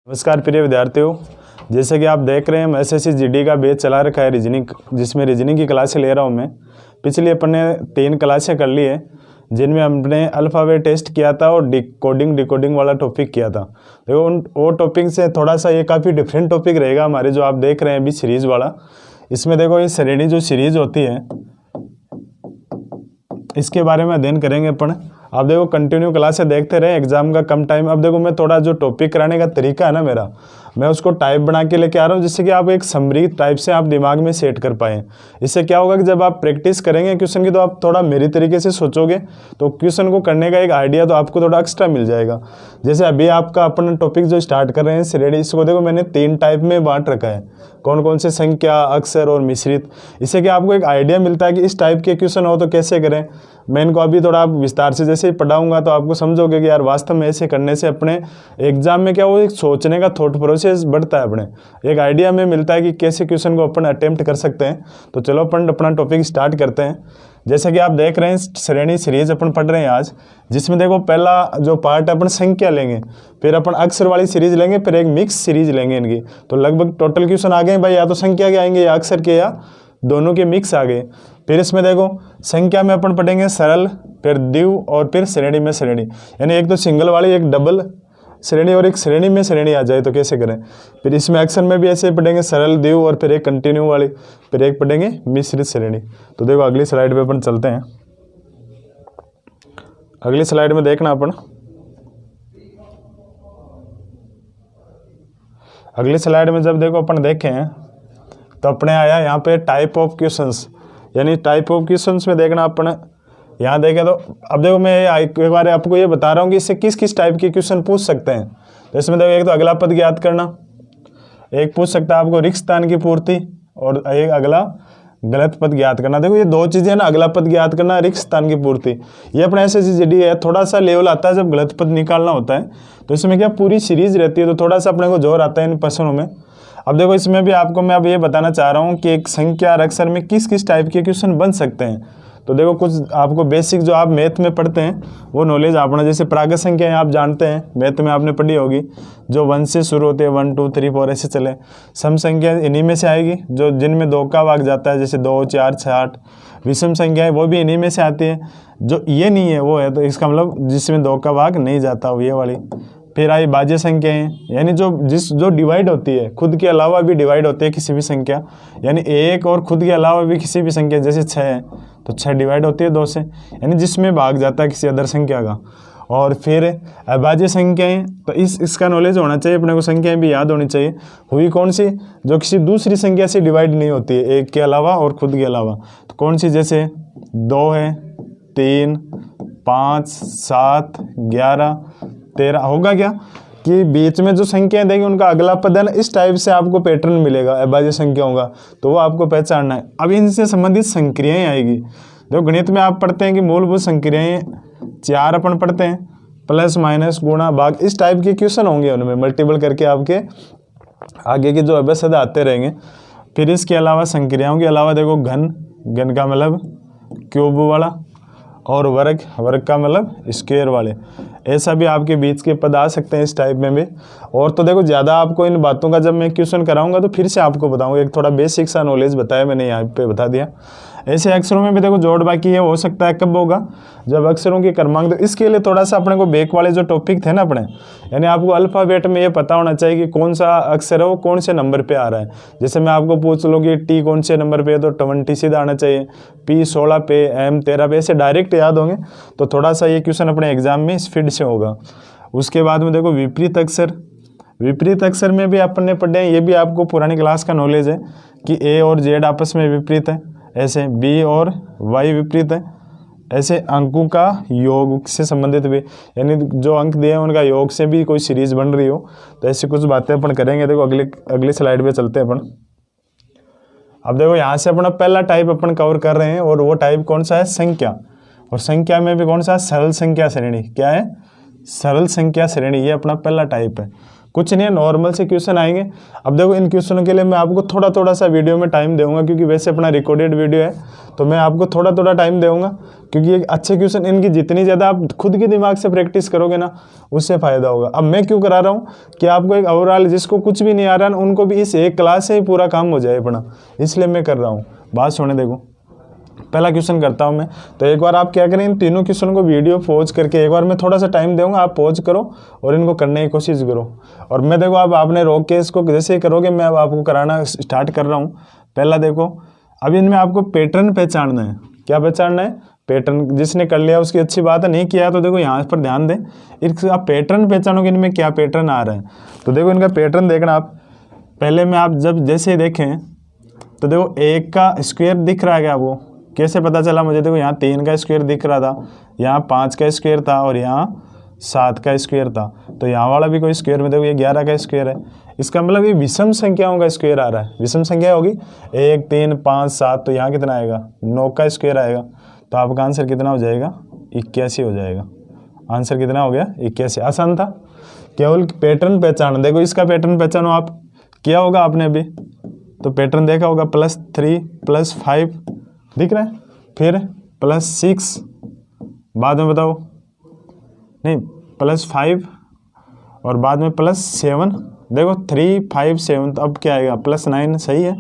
नमस्कार प्रिय विद्यार्थियों, जैसे कि आप देख रहे हैं हम एसएससी जीडी का बैच चला रखा है रीजनिंग, जिसमें रीजनिंग की क्लासें ले रहा हूं मैं। पिछली अपन ने 3 क्लासें कर ली है, जिनमें हमने अल्फ़ाबेट टेस्ट किया था और डिकोडिंग वाला टॉपिक किया था। देखो वो टॉपिक से थोड़ा सा ये काफ़ी डिफरेंट टॉपिक रहेगा हमारे, जो आप देख रहे हैं अभी सीरीज़ वाला। इसमें देखो ये श्रेणी जो सीरीज़ होती है, इसके बारे में अध्ययन करेंगे अपन। आप देखो कंटिन्यू क्लासें देखते रहे, एग्जाम का कम टाइम। अब देखो मैं थोड़ा जो टॉपिक कराने का तरीका है ना मेरा, मैं उसको टाइप बना के लेके आ रहा हूँ, जिससे कि आप एक समरी टाइप से आप दिमाग में सेट कर पाएँ। इससे क्या होगा कि जब आप प्रैक्टिस करेंगे क्वेश्चन की, तो आप थोड़ा मेरी तरीके से सोचोगे, तो क्वेश्चन को करने का एक आइडिया तो आपको थोड़ा एक्स्ट्रा मिल जाएगा। जैसे अभी आपका अपन टॉपिक जो स्टार्ट कर रहे हैं श्रेणी, इसको देखो मैंने 3 टाइप में बांट रखा है, कौन कौन से संख्या, अक्षर और मिश्रित। इससे कि आपको एक आइडिया मिलता है कि इस टाइप के क्वेश्चन हो तो कैसे करें। मैं इनको अभी थोड़ा विस्तार से जैसे ही पढ़ाऊंगा तो आपको समझोगे कि यार वास्तव में ऐसे करने से अपने एग्जाम में क्या वो एक सोचने का थॉट प्रोसेस बढ़ता है, अपने एक आइडिया में मिलता है कि कैसे क्वेश्चन को अपन अटेम्प्ट कर सकते हैं। तो चलो अपन अपना टॉपिक स्टार्ट करते हैं। जैसे कि आप देख रहे हैं श्रेणी सीरीज अपन पढ़ रहे हैं आज, जिसमें देखो पहला जो पार्ट है अपन संख्या लेंगे, फिर अपन अक्षर वाली सीरीज लेंगे, फिर एक मिक्स सीरीज लेंगे इनकी। तो लगभग टोटल क्वेश्चन आ गए भाई, या तो संख्या के आएंगे या अक्षर के, या दोनों के मिक्स आ गए। फिर इसमें देखो संख्या में अपन पढ़ेंगे सरल, फिर द्विव और फिर श्रेणी में श्रेणी, यानी एक तो सिंगल वाली, एक डबल श्रेणी और एक श्रेणी में श्रेणी आ जाए तो कैसे करें। फिर इसमें अक्षर में भी ऐसे पढ़ेंगे सरल, द्विव और फिर एक कंटिन्यू वाली, फिर एक पढ़ेंगे मिश्रित श्रेणी। तो देखो अगली स्लाइड पे अपन चलते हैं। अगली स्लाइड में देखना अपन, अगली स्लाइड में जब देखो अपन देखें तो अपने आया यहाँ पे टाइप ऑफ क्वेश्चंस, यानी टाइप ऑफ क्वेश्चंस में देखना अपन यहाँ देखें तो अब देखो मैं एक बार आपको ये बता रहा हूँ कि इससे किस किस टाइप के क्वेश्चन पूछ सकते हैं। तो इसमें देखो एक तो अगला पद ज्ञात करना, एक पूछ सकता है आपको रिक्त स्थान की पूर्ति, और एक अगला गलत पद ज्ञात करना। देखो ये 2 चीज़ें ना, अगला पद ज्ञात करना, रिक्त स्थान की पूर्ति, ये अपने एसएससी जीडी है। थोड़ा सा लेवल आता है जब गलत पद निकालना होता है, तो इसमें क्या पूरी सीरीज रहती है, तो थोड़ा सा अपने को जोर आता है इन प्रश्नों में। अब देखो इसमें भी आपको मैं अब ये बताना चाह रहा हूँ कि एक संख्या और अक्षर में किस किस टाइप के क्वेश्चन बन सकते हैं। तो देखो कुछ आपको बेसिक जो आप मैथ में पढ़ते हैं वो नॉलेज आपने, जैसे प्राकृत संख्याएं आप जानते हैं, मैथ में आपने पढ़ी होगी, जो 1 से शुरू होते हैं, 1 2 3 4 ऐसे चले। सम संख्या इन्हीं में से आएगी, जो जिनमें 2 का भाग जाता है, जैसे 2 4 6 8। विषम संख्याएं वो भी इन्हीं में से आती है, जो ये नहीं है वो है, तो इसका मतलब जिसमें 2 का भाग नहीं जाता वो ये वाली। फिर आई भाज्य संख्याएं, यानी जो डिवाइड होती है, खुद के अलावा भी डिवाइड होती है किसी भी संख्या, यानी 1 और खुद के अलावा भी किसी भी संख्या, जैसे 6 है तो 6 डिवाइड होती है 2 से, यानी जिसमें भाग जाता है किसी अदर संख्या का। और फिर अभाज्य संख्याएं, तो इसका नॉलेज होना चाहिए अपने को, संख्याएं भी याद होनी चाहिए। हुई कौन सी, जो किसी दूसरी संख्या से डिवाइड नहीं होती है, 1 के अलावा और खुद के अलावा। तो कौन सी, जैसे 2 है, 3 5 7 11 13। होगा क्या कि बीच में जो संख्याएं देंगे उनका अगला पद है ना, इस टाइप से आपको पैटर्न मिलेगा अभाज्य संख्याओं का, तो वो आपको पहचानना है। अब इनसे संबंधित संक्रियाएं आएगी। देखो गणित में आप पढ़ते हैं कि मूलभूत संक्रियाएं 4 अपन पढ़ते हैं, प्लस माइनस गुणा भाग, इस टाइप के क्वेश्चन होंगे, उनमें मल्टीपल करके आपके आगे के जो अभ्यास आते रहेंगे। फिर इसके अलावा संक्रियाओं के अलावा देखो घन का मतलब क्यूब वाला, और वर्ग का मतलब स्क्वायर वाले, ऐसा भी आपके बीच के पद आ सकते हैं इस टाइप में भी। और तो देखो ज़्यादा आपको इन बातों का जब मैं क्वेश्चन कराऊंगा तो फिर से आपको बताऊंगा, एक थोड़ा बेसिक सा नॉलेज बताया मैंने यहाँ पे बता दिया। ऐसे अक्षरों में भी देखो जोड़ बाकी है, हो सकता है कब होगा, जब अक्षरों की क्रमांक। तो इसके लिए थोड़ा सा अपने को बैक वाले जो टॉपिक थे ना अपने, यानी आपको अल्फ़ाबेट में ये पता होना चाहिए कि कौन सा अक्षर है वो कौन से नंबर पे आ रहा है। जैसे मैं आपको पूछ लूँ कि टी कौन से नंबर पे है, तो 20 सीधा आना चाहिए, पी 16 पे, एम 13 पे, ऐसे डायरेक्ट याद होंगे। तो थोड़ा सा ये क्वेश्चन अपने एग्जाम में स्पीड से होगा। उसके बाद में देखो विपरीत अक्षर, विपरीत अक्षर में भी अपन ने पढ़े हैं, ये भी आपको पुरानी क्लास का नॉलेज है कि ए और जेड आपस में विपरीत है, ऐसे बी और वाई विपरीत है, ऐसे अंकों का योग से संबंधित भी, यानी जो अंक दिए हैं उनका योग से भी कोई सीरीज बन रही हो, तो ऐसी कुछ बातें अपन करेंगे। देखो अगली स्लाइड पे चलते हैं अपन। अब देखो यहाँ से अपना पहला टाइप अपन कवर कर रहे हैं, और वो टाइप कौन सा है, संख्या। और संख्या में भी कौन सा, सरल संख्या श्रेणी। क्या है, सरल संख्या श्रेणी, ये अपना पहला टाइप है। कुछ नहीं है, नॉर्मल से क्वेश्चन आएंगे। अब देखो इन क्वेश्चनों के लिए मैं आपको थोड़ा थोड़ा सा वीडियो में टाइम दूंगा, क्योंकि वैसे अपना रिकॉर्डेड वीडियो है तो मैं आपको थोड़ा थोड़ा टाइम दूंगा, क्योंकि ये अच्छे क्वेश्चन इनकी जितनी ज़्यादा आप खुद के दिमाग से प्रैक्टिस करोगे ना उससे फ़ायदा होगा। अब मैं क्यों करा रहा हूँ कि आपको एक ओवरऑल जिसको कुछ भी नहीं आ रहा है उनको भी इस एक क्लास से ही पूरा काम हो जाए अपना, इसलिए मैं कर रहा हूँ। बात सुने, देखो पहला क्वेश्चन करता हूं मैं। तो एक बार आप क्या करें, इन तीनों क्वेश्चन को वीडियो पॉज करके, एक बार मैं थोड़ा सा टाइम दूंगा, आप पॉज करो और इनको करने की कोशिश करो। और मैं देखो अब आपने रोक के इसको जैसे ही करोगे मैं अब आपको कराना स्टार्ट कर रहा हूँ। पहला देखो, अब इनमें आपको पैटर्न पहचानना है। क्या पहचानना है? पैटर्न। जिसने कर लिया उसकी अच्छी बात है, नहीं किया तो देखो यहाँ पर ध्यान दें, आप पैटर्न पहचानोगे इनमें क्या पैटर्न आ रहा है। तो देखो इनका पैटर्न देखना आप। पहले में आप जब जैसे देखें तो देखो 1 का स्क्वायर दिख रहा है क्या आपको? कैसे पता चला मुझे? देखो यहाँ 3 का स्क्वायर दिख रहा था, यहाँ 5 का स्क्वायर था और यहाँ 7 का स्क्वायर था। तो यहाँ वाला भी कोई स्क्वायर में देखो ये 11 का स्क्वायर है। इसका मतलब ये विषम संख्याओं का स्क्वायर आ रहा है। विषम संख्या होगी 1, 3, 5, 7, तो यहाँ कितना आएगा? 9 का स्क्वायर आएगा। तो आपका आंसर कितना हो जाएगा? 81 हो जाएगा। आंसर कितना हो गया? 81। आसान था, केवल पैटर्न पहचान। देखो इसका पैटर्न पहचानो आप, किया होगा आपने अभी तो पैटर्न देखा होगा, +3 +5 दिख रहा है, फिर +6, बाद में बताओ, नहीं +5 और बाद में +7। देखो 3, 5, 7, तो अब क्या आएगा? +9 सही है,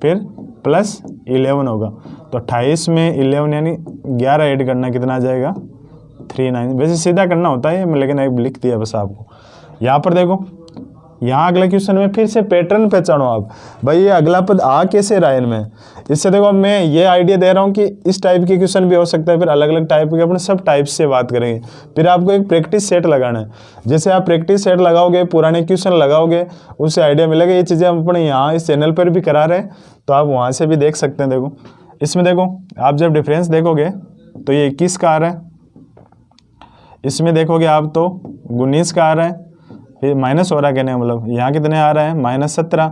फिर +11 होगा। तो 28 में 11 यानी 11 ऐड करना, कितना आ जाएगा? 39। वैसे सीधा करना होता है लेकिन एक लिख दिया बस आपको। यहाँ पर देखो, यहाँ अगले क्वेश्चन में फिर से पैटर्न पहचानो आप। भाई ये अगला पद आ कैसे रहा है इनमें? इससे देखो अब मैं ये आइडिया दे रहा हूँ कि इस टाइप के क्वेश्चन भी हो सकता है, फिर अलग अलग टाइप के अपने सब टाइप से बात करेंगे। फिर आपको एक प्रैक्टिस सेट लगाना है। जैसे आप प्रैक्टिस सेट लगाओगे, पुराने क्वेश्चन लगाओगे, उससे आइडिया मिलेगा। ये चीज़ें हम अपने यहाँ इस चैनल पर भी करा रहे हैं, तो आप वहाँ से भी देख सकते हैं। देखो इसमें देखो, आप जब डिफरेंस देखोगे तो ये 21 का आ रहा है, इसमें देखोगे आप तो 19 का आ रहा है, फिर माइनस हो रहा है, कहने का मतलब यहाँ कितने आ रहा है? -17।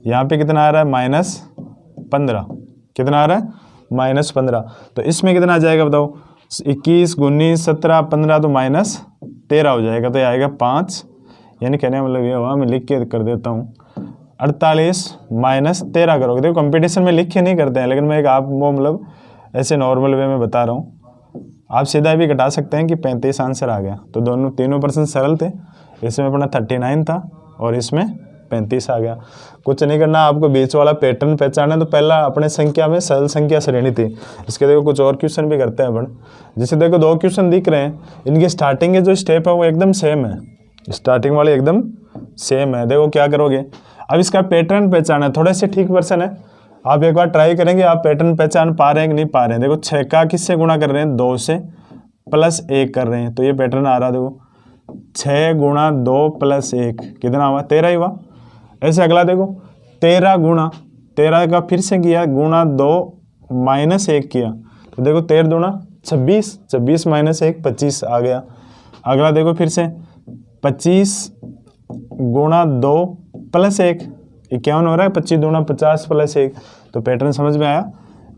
यहाँ पे कितना आ रहा है? -15। कितना आ रहा है? -15। तो इसमें कितना आ जाएगा बताओ? 21, 19, 17, 15, तो -13 हो जाएगा। तो ये आएगा 5, यानी कहने का मतलब ये हुआ, मैं लिख के कर देता हूँ, 48 -13 करोगे। देखो कंपटीशन में लिख के नहीं करते हैं, लेकिन मैं एक आप वो मतलब ऐसे नॉर्मल वे में बता रहा हूँ। आप सीधा भी घटा सकते हैं कि 35 आंसर आ गया। तो तीनों पर्सन सरल थे। इसमें अपना 39 था और इसमें 35 आ गया। कुछ नहीं करना, आपको बीच वाला पैटर्न पहचाना है। तो पहला अपने संख्या में सरल संख्या श्रेणी थी। इसके देखो कुछ और क्वेश्चन भी करते हैं अपन। जैसे देखो 2 क्वेश्चन दिख रहे हैं, इनके स्टार्टिंग के जो स्टेप है वो एकदम सेम है, स्टार्टिंग वाले एकदम सेम है। देखो क्या करोगे, अब इसका पैटर्न पहचाना है। थोड़े से ठीक वर्सन है, आप एक बार ट्राई करेंगे, आप पैटर्न पहचान पा रहे हैं कि नहीं पा रहे हैं। देखो 6 का किससे गुणा कर रहे हैं? 2 से, +1 कर रहे हैं, तो ये पैटर्न आ रहा है। देखो 6 गुणा 2 + 1 कितना हुआ? 13 ही हुआ। ऐसे अगला देखो 13 गुणा 13 का फिर से किया, गुणा 2 -1 किया, तो देखो 13 दूना 26, 26 -1 25 आ गया। अगला देखो फिर से 25 गुणा 2 + 1 51 हो रहा है, 25 दूना 50 + 1, तो पैटर्न समझ में आया।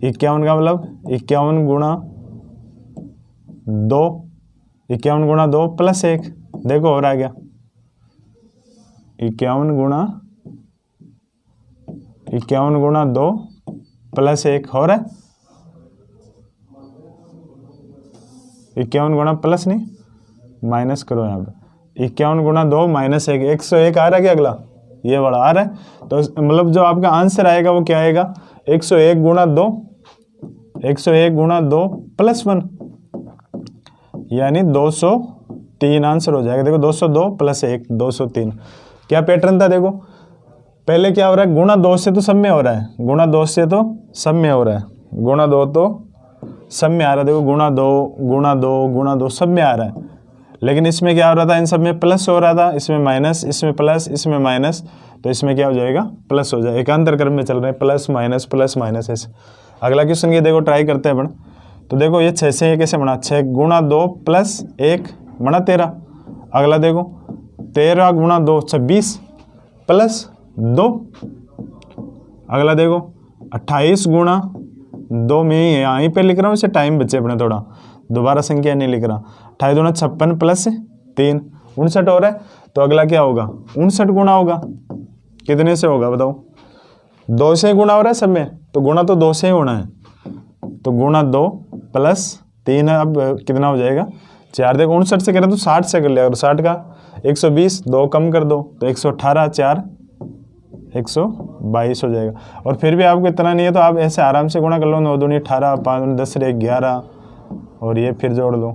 51 का मतलब 51 गुणा 2, 51 गुणा 2 + 1, देखो हो रहा है क्या? 51 गुणा 2 + 1 हो रहा है। 51 गुणा प्लस नहीं, माइनस करो यहाँ पे। 51 गुणा 2 -1, 101 आ रहा है क्या? अगला ये वाला आ रहा है। तो मतलब जो आपका आंसर आएगा वो क्या आएगा? 101 गुणा 2, 101 गुणा 2 + 1, यानी 203 आंसर हो जाएगा। देखो 202 + 1 203। क्या पैटर्न था? देखो पहले क्या हो रहा है? गुणा 2 से तो सब में हो रहा है, गुणा 2 से तो सब में हो रहा है, गुणा 2 तो सब में आ रहा है। देखो गुणा 2 गुणा 2 गुणा 2 सब में आ रहा है। लेकिन इसमें क्या हो रहा था? इन सब में प्लस हो रहा था, इसमें माइनस, इसमें प्लस, इसमें माइनस, तो इसमें क्या हो जाएगा? प्लस हो जाएगा। एकांतर क्रम में चल रहे हैं, प्लस माइनस ऐसे। अगला क्वेश्चन ये देखो, ट्राई करते हैं अपन। तो देखो ये 6 से कैसे बना? 6 गुणा 2 + 1 बना 13। अगला देखो 13 गुणा 2 26 + 2। अगला देखो 28 गुणा 2, मैं यहीं पे लिख रहा हूँ, इससे टाइम बचे अपने थोड़ा, दोबारा संख्या नहीं लिख रहा। 28 दूना 56 + 3 59 हो रहा है। तो अगला क्या होगा, 59 गुना होगा। कितने से होगा बताओ, 2 से गुना हो रहा है सब में, तो गुना तो 2 से ही होना है। तो गुना 2 प्लस 3 है, अब कितना हो जाएगा 4। देखो 59 से करें तो 60 से कर लिया, और 60 का 120, 2 कम कर दो तो 118, 4 122 हो जाएगा। और फिर भी आपको इतना नहीं है तो आप ऐसे आराम से गुणा कर लो, 9 दूनी 18, 5 दूनी 10 रे 11, और ये फिर जोड़ दो,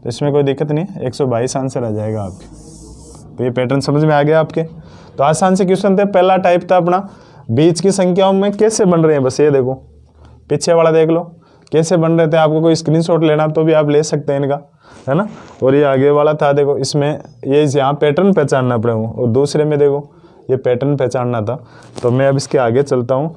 तो इसमें कोई दिक्कत नहीं, 122 आंसर आ जाएगा आपके। तो ये पैटर्न समझ में आ गया आपके। तो आसान से क्वेश्चन थे। पहला टाइप था अपना बीच की संख्याओं में कैसे बन रहे हैं, बस ये देखो, पीछे वाला देख लो कैसे बन रहे थे। आपको कोई स्क्रीनशॉट लेना तो भी आप ले सकते हैं इनका, है ना। और ये आगे वाला था, देखो इसमें ये यहाँ पैटर्न पहचानना पड़े हूँ, और दूसरे में देखो ये पैटर्न पहचानना था। तो मैं अब इसके आगे चलता हूँ।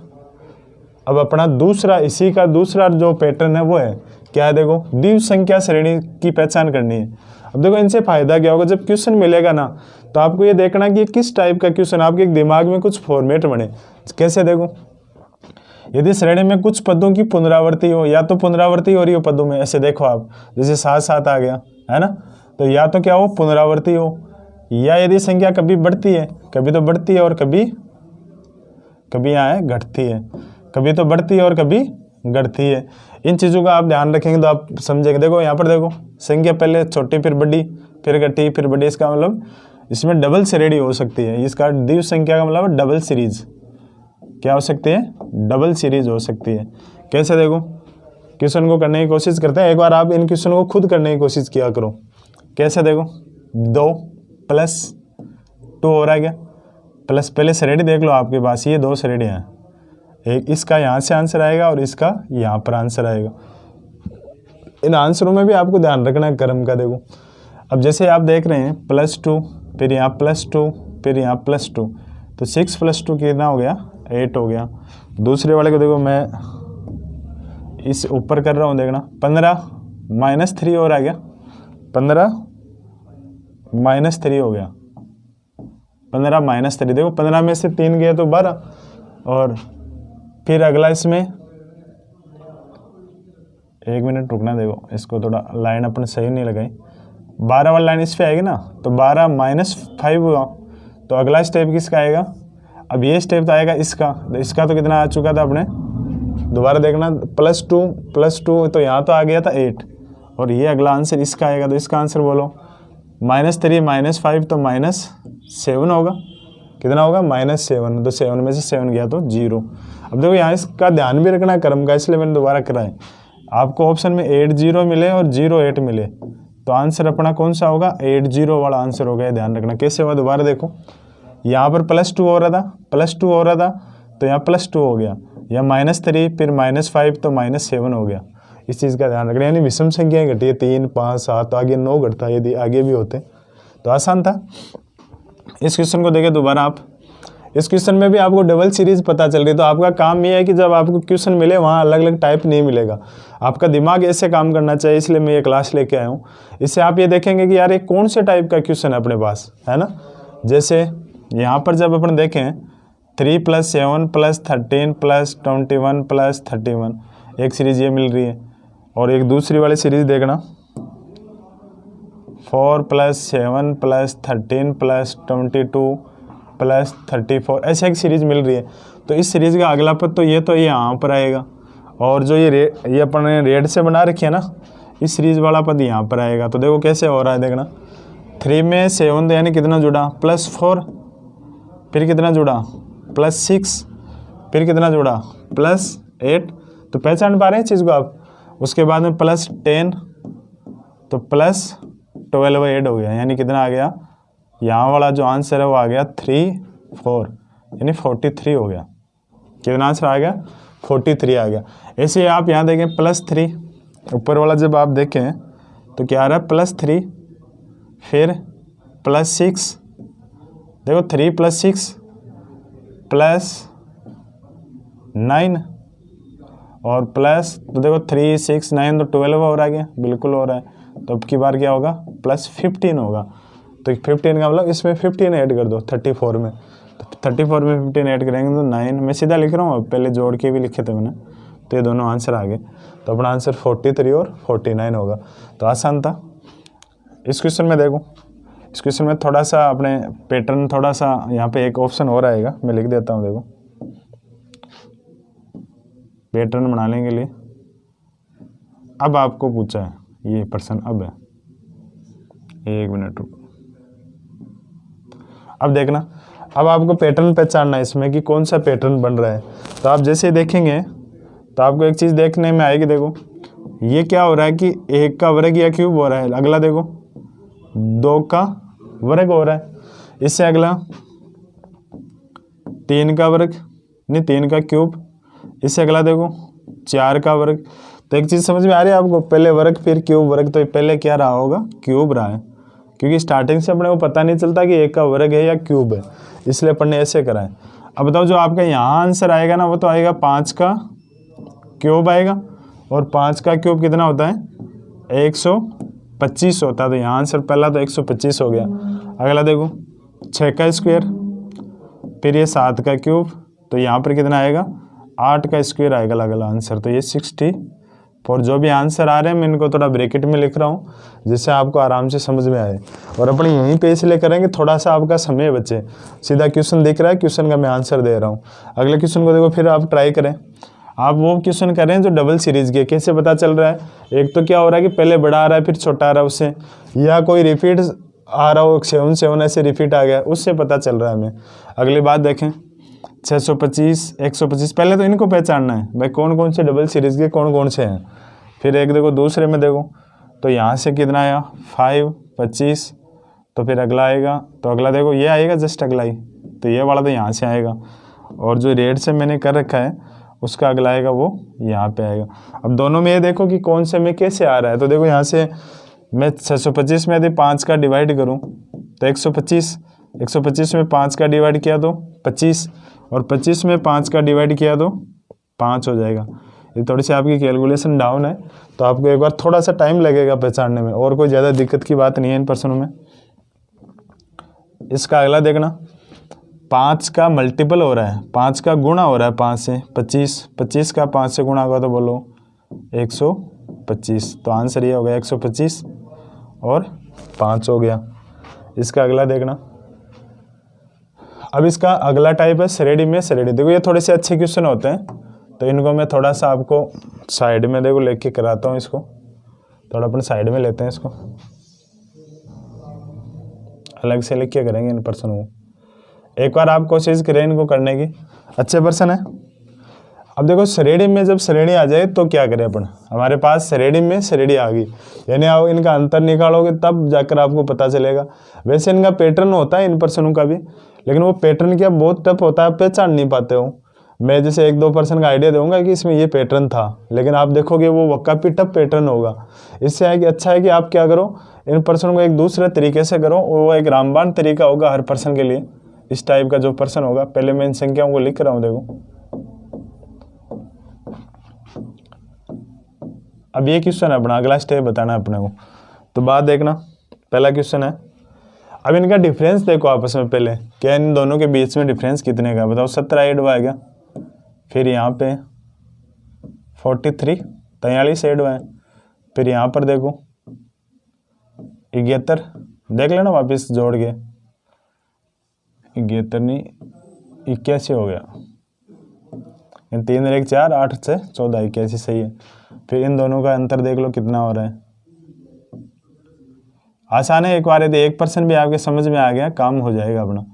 अब अपना दूसरा, इसी का दूसरा जो पैटर्न है वो है क्या है, देखो द्विव संख्या श्रेणी की पहचान करनी है। अब देखो इनसे फायदा क्या होगा, जब क्वेश्चन मिलेगा ना तो आपको ये देखना कि किस टाइप का क्वेश्चन, आपके दिमाग में कुछ फॉर्मेट बने। कैसे, देखो यदि श्रेणी में कुछ पदों की पुनरावृत्ति हो, या तो पुनरावृत्ति हो रही हो पदों में, ऐसे देखो आप जैसे 7 7 आ गया, है ना, तो या तो क्या हो पुनरावृत्ति हो, या यदि संख्या कभी बढ़ती है, कभी तो बढ़ती है और कभी यहाँ है घटती है, कभी तो बढ़ती है और कभी घटती है। इन चीज़ों का आप ध्यान रखेंगे तो आप समझेंगे। देखो यहाँ पर देखो संख्या पहले छोटी फिर बड़ी फिर घटी फिर बड़ी, इसका मतलब इसमें डबल श्रेणी हो सकती है। इसका द्विव संख्या का मतलब डबल सीरीज क्या हो सकती है, डबल सीरीज हो सकती है। कैसे, देखो क्वेश्चन को करने की कोशिश करते हैं, एक बार आप इन क्वेश्चन को खुद करने की कोशिश किया करो। कैसे, देखो 2 प्लस 2 हो रहा है क्या, प्लस पहले श्रेणी देख लो आपके पास, ये 2 श्रेणियाँ हैं, एक इसका यहाँ से आंसर आएगा और इसका यहाँ पर आंसर आएगा। इन आंसरों में भी आपको ध्यान रखना है क्रम का। देखो अब जैसे आप देख रहे हैं +2, फिर यहाँ +2, फिर यहाँ +2, तो 6 + 2 कितना हो गया, 8 हो गया। दूसरे वाले को देखो, मैं इस ऊपर कर रहा हूँ, देखना 15 - 3 और आ गया, 15 - 3 हो गया, 15 - 3। देखो 15 में से 3 गया तो 12, और फिर अगला इसमें 1 मिनट रुकना, देखो इसको थोड़ा लाइन अपन सही नहीं लगाई, 12 वाली लाइन इस पे आएगी ना, तो 12 - 5 हुआ, तो अगला स्टेप किसका आएगा, अब ये स्टेप तो आएगा इसका, तो इसका तो कितना आ चुका था अपने, दोबारा देखना +2 तो यहाँ तो आ गया था 8, और ये अगला आंसर इसका आएगा, तो इसका आंसर बोलो -3 - 5 तो -7 होगा। कितना होगा, -7, तो 7 में से 7 गया तो 0। अब देखो यहाँ इसका ध्यान भी रखना क्रम का, इसलिए मैंने दोबारा कराए। आपको ऑप्शन में 8 0 मिले और 0 8 मिले, तो आंसर अपना कौन सा होगा, 8 0 वाला आंसर होगा। ये ध्यान रखना। कैसे हुआ, दोबारा देखो, यहाँ पर +2 हो रहा था, +2 हो रहा था, तो यहाँ +2 हो गया, या -3 फिर -5 तो -7 हो गया। इस चीज़ का ध्यान रखना, यानी विषम संख्याएं घटी है, 3 5 7, आगे 9 घटता, यदि आगे भी होते तो आसान था। इस क्वेश्चन को देखें दोबारा आप, इस क्वेश्चन में भी आपको डबल सीरीज पता चल रही है। तो आपका काम ये है कि जब आपको क्वेश्चन मिले वहाँ अलग अलग टाइप नहीं मिलेगा, आपका दिमाग ऐसे काम करना चाहिए, इसलिए मैं ये क्लास लेके आया हूँ। इससे आप ये देखेंगे कि यार ये कौन से टाइप का क्वेश्चन है अपने पास, है ना। जैसे यहाँ पर जब अपन देखें 3 + 7 + 13 + 21 + 31, एक सीरीज ये मिल रही है, और एक दूसरी वाली सीरीज देखना 4 + 7 + 13 + 22 + 34, ऐसे एक सीरीज मिल रही है। तो इस सीरीज का अगला पद तो ये यहाँ पर आएगा, और जो ये अपन ने रेड से बना रखी है ना, इस सीरीज वाला पद यहाँ पर आएगा। तो देखो कैसे हो रहा है, देखना 3 में 7 यानी कितना जुड़ा, +4, फिर कितना जुड़ा +6, फिर कितना जुड़ा +8। तो पहचान पा रहे हैं चीज़ को आप। उसके बाद में +10 तो +12 ऐड हो गया, यानी कितना आ गया, यहाँ वाला जो आंसर है वो आ गया 3 4, यानी 43 हो गया। कितना आंसर आ गया, 43 आ गया। ऐसे आप यहाँ देखें +3, ऊपर वाला जब आप देखें तो क्या आ रहा है +3, फिर +6, देखो 3 + 6 +9, और तो देखो 3 6 9 तो 12 हो रहा है, बिल्कुल हो रहा है। तो अब की बार क्या होगा, +15 होगा। तो 15 का मतलब इसमें 15 ऐड कर दो 34 में, तो 34 में 15 ऐड करेंगे तो 9। मैं सीधा लिख रहा हूँ, पहले जोड़ के भी लिखे थे मैंने, तो ये दोनों आंसर आ गए। तो अपना आंसर 43 और 49 होगा। तो आसान था। इस क्वेश्चन में देखो, इस क्वेश्चन में थोड़ा सा अपने पैटर्न थोड़ा सा यहाँ पे एक ऑप्शन और आएगा, मैं लिख देता हूँ। देखो पैटर्न बनाने के लिए अब आपको पूछा है ये प्रश्न, अब है 1 मिनट रुको। अब देखना, अब आपको पैटर्न पहचानना है इसमें कि कौन सा पैटर्न बन रहा है। तो आप जैसे देखेंगे तो आपको एक चीज़ देखने में आएगी। देखो ये क्या हो रहा है कि 1 का वर्ग या क्यूब हो रहा है। अगला देखो 2 का वर्ग हो रहा है। इससे अगला 3 का वर्ग, नहीं 3 का क्यूब। इससे अगला देखो 4 का वर्ग। तो एक चीज़ समझ में आ रही है आपको, पहले वर्ग फिर क्यूब वर्ग। तो पहले क्या रहा होगा, क्यूब रहा है, क्योंकि स्टार्टिंग से अपने को पता नहीं चलता कि 1 का वर्ग है या क्यूब है, इसलिए अपन ने ऐसे करा है। अब बताओ जो आपका यहाँ आंसर आएगा ना, वो तो आएगा 5 का क्यूब आएगा, और 5 का क्यूब कितना होता है 125 होता है। तो यहाँ आंसर पहला तो 125 हो गया। अगला देखो 6 का स्क्वायर, फिर ये 7 का क्यूब, तो यहाँ पर कितना आएगा 8 का स्क्वायर आएगा अगला आंसर। तो ये 64। जो भी आंसर आ रहे हैं मैं इनको थोड़ा ब्रैकेट में लिख रहा हूँ जिससे आपको आराम से समझ में आए। और अपन यहीं पे इसलिए करेंगे थोड़ा सा आपका समय बचे। सीधा क्वेश्चन दिख रहा है, क्वेश्चन का मैं आंसर दे रहा हूँ। अगले क्वेश्चन को देखो, फिर आप ट्राई करें। आप वो क्वेश्चन कर रहे हैं जो डबल सीरीज के, कैसे पता चल रहा है, एक तो क्या हो रहा है कि पहले बड़ा आ रहा है फिर छोटा आ रहा है उससे, या कोई रिपीट आ रहा हो 7 ऐसे रिपीट आ गया, उससे पता चल रहा है हमें। अगली बात देखें 625 125, पहले तो इनको पहचानना है भाई कौन कौन से डबल सीरीज के कौन कौन से हैं। फिर एक देखो दूसरे में देखो, तो यहाँ से कितना आया 5 25, तो फिर अगला आएगा, तो अगला देखो ये आएगा जस्ट अगला ही, तो ये वाला तो यहाँ से आएगा, और जो रेड से मैंने कर रखा है उसका अगला आएगा वो यहाँ पे आएगा। अब दोनों में ये देखो कि कौन से में कैसे आ रहा है। तो देखो यहाँ से मैं 625 में यदि 5 का डिवाइड करूँ तो 125 में 5 का डिवाइड किया तो 25, और 25 में 5 का डिवाइड किया तो 5 हो जाएगा। ये थोड़ी सी आपकी कैलकुलेशन डाउन है, तो आपको एक बार थोड़ा सा टाइम लगेगा पहचानने में, और कोई ज़्यादा दिक्कत की बात नहीं है इन प्रश्नों में। इसका अगला देखना, 5 का मल्टीपल हो रहा है, 5 का गुणा हो रहा है 5 से 25 का 5 से गुणा होगा तो बोलो 125। तो आंसर ये हो गया 125 और 5 हो गया। इसका अगला देखना, अब इसका अगला टाइप है श्रेणी में श्रेणी। देखो ये थोड़े से अच्छे क्वेश्चन होते हैं, तो इनको मैं थोड़ा सा आपको साइड में देखो लेके कराता हूँ। इसको थोड़ा अपन साइड में लेते हैं, इसको अलग से लिख के करेंगे इन प्रश्नों को। एक बार आप कोशिश करें इनको करने की, अच्छे प्रश्न है। अब देखो श्रेणी में जब श्रेणी आ जाए तो क्या करें अपन, हमारे पास श्रेणी में श्रेणी आ गई, यानी आप इनका अंतर निकालोगे तब जाकर आपको पता चलेगा। वैसे इनका पैटर्न होता है इन प्रश्नों का भी, लेकिन वो पैटर्न क्या बहुत टफ होता है, आप पहचान नहीं पाते हो। मैं जैसे 1-2% का आइडिया दूंगा कि इसमें ये पैटर्न था, लेकिन आप देखोगे वो काफ़ी टफ पैटर्न होगा। इससे है कि अच्छा है कि आप क्या करो, इन प्रश्नों को एक दूसरे तरीके से करो, वो एक रामबाण तरीका होगा हर पर्सन के लिए। इस टाइप का जो पर्सन होगा, पहले मैं इन संख्याओं को लिख रहा हूँ। देखो अब ये क्वेश्चन है अपना, अगला स्टेप बताना है अपने को। तो बात देखना, पहला क्वेश्चन है, अब इनका डिफरेंस देखो आपस में। पहले क्या इन दोनों के बीच में डिफरेंस कितने का, बताओ 17 ऐड हुआ है क्या, फिर यहाँ पे 43 ऐड हुआ है, फिर यहाँ पर देखो 71, देख लेना वापस जोड़ के, 71 नहीं 81 हो गया। 3 और 1 4, 8 से 14, 81 सही है। फिर इन दोनों का अंतर देख लो कितना हो रहा है। आसान है, एक बार यदि 1% भी आपके समझ में आ गया काम हो जाएगा अपना।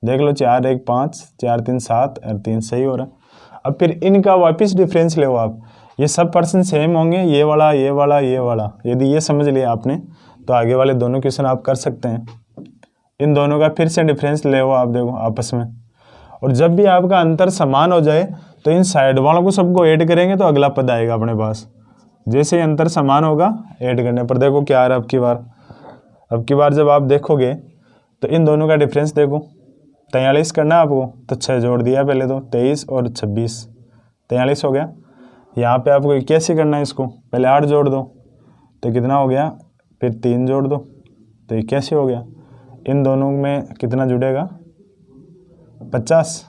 देख लो 4 1 5, 4 3 7 और 3 सही हो रहा है। अब फिर इनका वापस डिफरेंस ले आप, ये सब पर्सन सेम होंगे, ये वाला ये वाला ये वाला। यदि ये समझ लिया आपने तो आगे वाले दोनों क्वेश्चन आप कर सकते हैं। इन दोनों का फिर से डिफरेंस ले आप देखो आपस में, और जब भी आपका अंतर समान हो जाए तो इन साइड वालों को सबको ऐड करेंगे तो अगला पद आएगा अपने पास। जैसे ही अंतर समान होगा ऐड करने पर देखो क्या आ रहा है अब की बार जब आप देखोगे तो इन दोनों का डिफरेंस देखो 43 करना है आपको, तो 6 जोड़ दिया पहले, तो 23 और 26 43 हो गया। यहाँ पे आपको 81 करना है, इसको पहले 8 जोड़ दो तो कितना हो गया, फिर 3 जोड़ दो तो 81 हो गया। इन दोनों में कितना जुड़ेगा 50,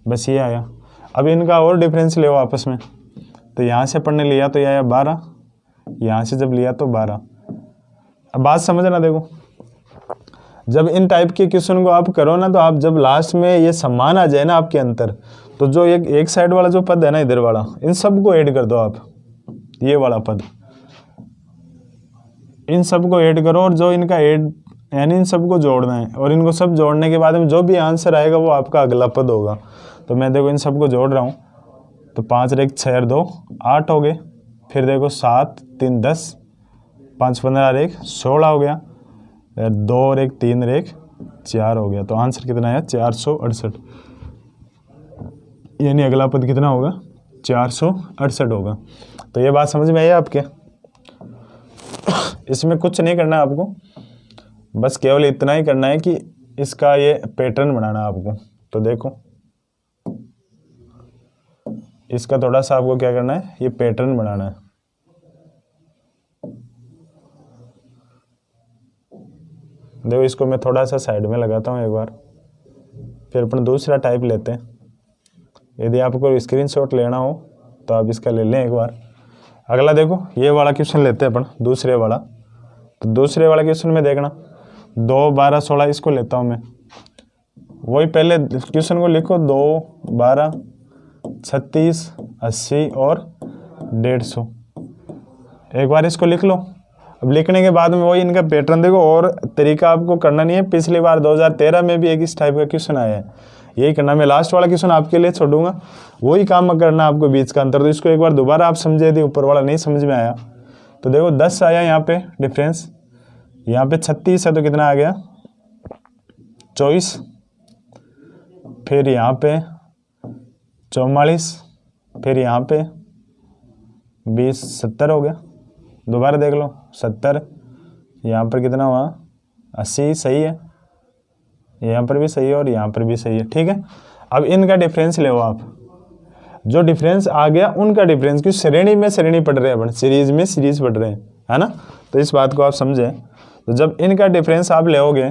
बस ये आया। अब इनका और डिफरेंस ले आपस में, तो यहाँ से पढ़ने लिया तो ये आया 12, यहाँ से जब लिया तो 12। अब बात समझना देखो, जब इन टाइप के क्वेश्चन को आप करो ना, तो आप जब लास्ट में ये समान आ जाए ना आपके अंतर, तो जो एक साइड वाला जो पद है ना इधर वाला, इन सबको ऐड कर दो आप, ये वाला पद इन सबको ऐड करो, और जो इनका ऐड यानी इन सबको जोड़ना है, और इनको सब जोड़ने के बाद में जो भी आंसर आएगा वो आपका अगला पद होगा। तो मैं देखो इन सबको जोड़ रहा हूँ, तो 5 और 1 6 और 2 8 हो गए, फिर देखो 7 3 10, 5 15 और 1 16 हो गया, 2 और 1 3 और 1 4 हो गया। तो आंसर कितना आया 468, यानी अगला पद कितना होगा 468 होगा। तो ये बात समझ में आई आपके? इसमें कुछ नहीं करना है आपको, बस केवल इतना ही करना है कि इसका ये पैटर्न बनाना है आपको। तो देखो इसका थोड़ा सा आपको क्या करना है, ये पैटर्न बनाना है। देखो इसको मैं थोड़ा सा साइड में लगाता हूँ एक बार, फिर अपन दूसरा टाइप लेते हैं। यदि आपको स्क्रीनशॉट लेना हो तो आप इसका ले लें एक बार। अगला देखो ये वाला क्वेश्चन लेते हैं अपन, दूसरे वाला। तो दूसरे वाला क्वेश्चन में देखना 2 12 16 इसको लेता हूँ मैं। वही पहले क्वेश्चन को लिखो, 2 12 36 80 और 150। एक बार इसको लिख लो। अब लिखने के बाद में वही इनका पैटर्न देखो, और तरीका आपको करना नहीं है। पिछली बार 2013 में भी एक इस टाइप का क्वेश्चन आया है, यही करना। मैं लास्ट वाला क्वेश्चन आपके लिए छोड़ूंगा, वही काम करना आपको, बीच का अंतर। तो इसको एक बार दोबारा आप समझे, यदि ऊपर वाला नहीं समझ में आया तो देखो 10 आया यहाँ पे डिफरेंस, यहाँ पे 36 है तो कितना आ गया 24, फिर यहाँ पे 44, फिर यहाँ पे 20 70 हो गया। दोबारा देख लो 70, यहाँ पर कितना हुआ 80, सही है, यहाँ पर भी सही है और यहाँ पर भी सही है, ठीक है। अब इनका डिफरेंस ले आप, जो डिफरेंस आ गया उनका डिफरेंस, क्योंकि श्रेणी में श्रेणी पढ़ रहे हैं अपन, सीरीज में सीरीज पढ़ रहे हैं, है ना। तो इस बात को आप समझें। तो जब इनका डिफरेंस आप लेओगे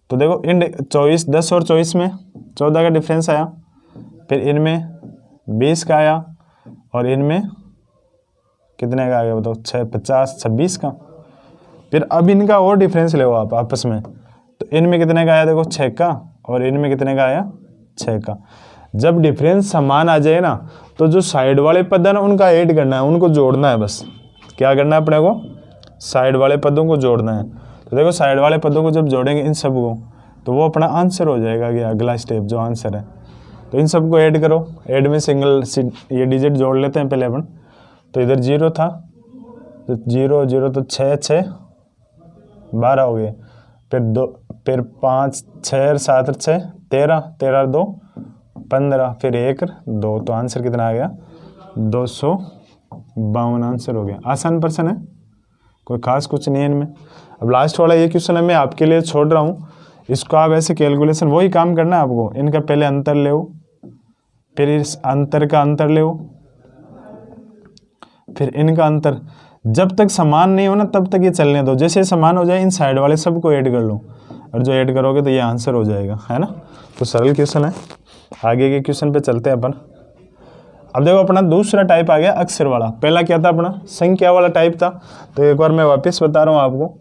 तो देखो इन 24 10 और 24 में 14 का डिफरेंस आया, फिर इनमें 20 का आया, और इनमें कितने का आ गया बताओ 6 50 26 का। फिर अब इनका और डिफरेंस ले आप आपस में, तो इनमें कितने का आया देखो 6 का, और इनमें कितने का आया 6 का। जब डिफरेंस समान आ जाए ना, तो जो साइड वाले पद है ना उनका ऐड करना है, उनको जोड़ना है। बस क्या करना है अपने को, साइड वाले पदों को जोड़ना है। तो देखो साइड वाले पदों को जब जोड़ेंगे इन सब को, तो वो अपना आंसर हो जाएगा कि अगला स्टेप जो आंसर है। तो इन सबको ऐड करो, ऐड में सिंगल ये डिजिट जोड़ लेते हैं पहले अपन। तो इधर 0 था, तो 0 0 तो 6 6 12 हो गए, फिर 5 6 और 7 और 6 13 13 और 2 15, फिर 1 और 2। तो आंसर कितना आ गया 252 आंसर हो गया। आसान प्रश्न है, कोई खास कुछ नहीं है इनमें। अब लास्ट वाला ये क्वेश्चन है मैं आपके लिए छोड़ रहा हूँ, इसको आप ऐसे कैलकुलेशन वही काम करना है आपको। इनका पहले अंतर ले, फिर इस अंतर का अंतर ले, फिर इनका अंतर। जब तक समान नहीं हो ना तब तक ये चलने दो, जैसे समान हो जाए इन साइड वाले सबको ऐड कर लो, और जो ऐड करोगे तो ये आंसर हो जाएगा, है ना। तो सरल क्वेश्चन है। आगे के क्वेश्चन पे चलते हैं अपन। अब देखो अपना दूसरा टाइप आ गया अक्षर वाला। पहला क्या था अपना, संख्या वाला टाइप था। तो एक बार मैं वापस बता रहा हूँ आपको,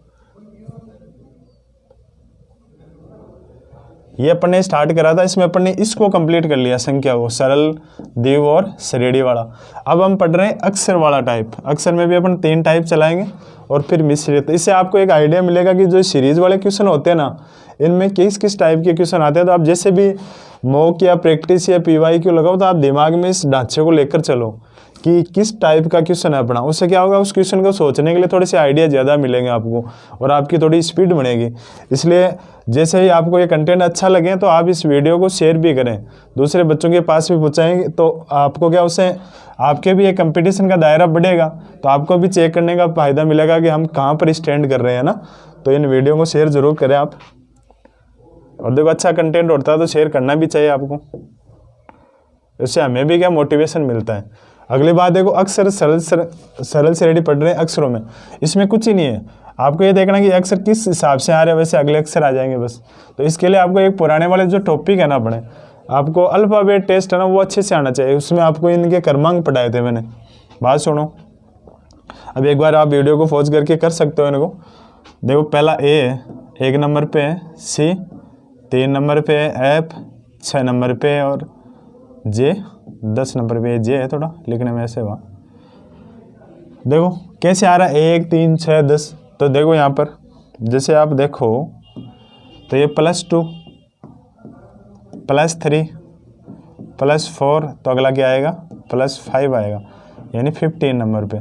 ये अपन ने स्टार्ट करा था, इसमें अपन ने इसको कंप्लीट कर लिया, संख्या को, सरल, द्विव और श्रेणी वाला। अब हम पढ़ रहे हैं अक्षर वाला टाइप। अक्षर में भी अपन 3 टाइप चलाएंगे और फिर मिश्रित। इससे आपको एक आइडिया मिलेगा कि जो सीरीज वाले क्वेश्चन होते हैं ना, इनमें किस किस टाइप के क्वेश्चन आते हैं। तो आप जैसे भी मॉक या प्रैक्टिस या PYQ लगाओ, तो आप दिमाग में इस ढांचे को लेकर चलो कि किस टाइप का क्वेश्चन है अपना। उससे क्या होगा, उस क्वेश्चन को सोचने के लिए थोड़े से आइडिया ज़्यादा मिलेंगे आपको, और आपकी थोड़ी स्पीड बढ़ेगी। इसलिए जैसे ही आपको ये कंटेंट अच्छा लगे तो आप इस वीडियो को शेयर भी करें, दूसरे बच्चों के पास भी पहुँचाएंगे। तो आपको क्या, उससे आपके भी एक कंपटीशन का दायरा बढ़ेगा, तो आपको भी चेक करने का फ़ायदा मिलेगा कि हम कहाँ पर स्टैंड कर रहे हैं ना। तो इन वीडियो को शेयर ज़रूर करें आप। और देखो अच्छा कंटेंट होता है तो शेयर करना भी चाहिए आपको, इससे हमें भी क्या मोटिवेशन मिलता है। अगली बात देखो, अक्षर सरल श्रेणी पढ़ रहे हैं अक्षरों में। इसमें कुछ ही नहीं है, आपको ये देखना कि अक्षर किस हिसाब से आ रहे हैं, वैसे अगले अक्षर आ जाएंगे बस। तो इसके लिए आपको एक पुराने वाले जो टॉपिक है ना अपने, आपको अल्फ़ाबेट टेस्ट है ना, वो अच्छे से आना चाहिए। उसमें आपको इनके क्रमांक पढ़ाए थे मैंने। बात सुनो, अब एक बार आप वीडियो को पॉज करके कर सकते हो इनको। देखो पहला ए है, 1 नंबर पे है सी, 3 नंबर पे है एफ, 6 नंबर पे है और जे, 10 नंबर पे जे है, थोड़ा लिखने में ऐसे हुआ। देखो कैसे आ रहा है 1 3 6 10। तो देखो यहाँ पर जैसे आप देखो तो ये +2 +3 +4, तो अगला क्या आएगा +5 आएगा यानी 15 नंबर पे।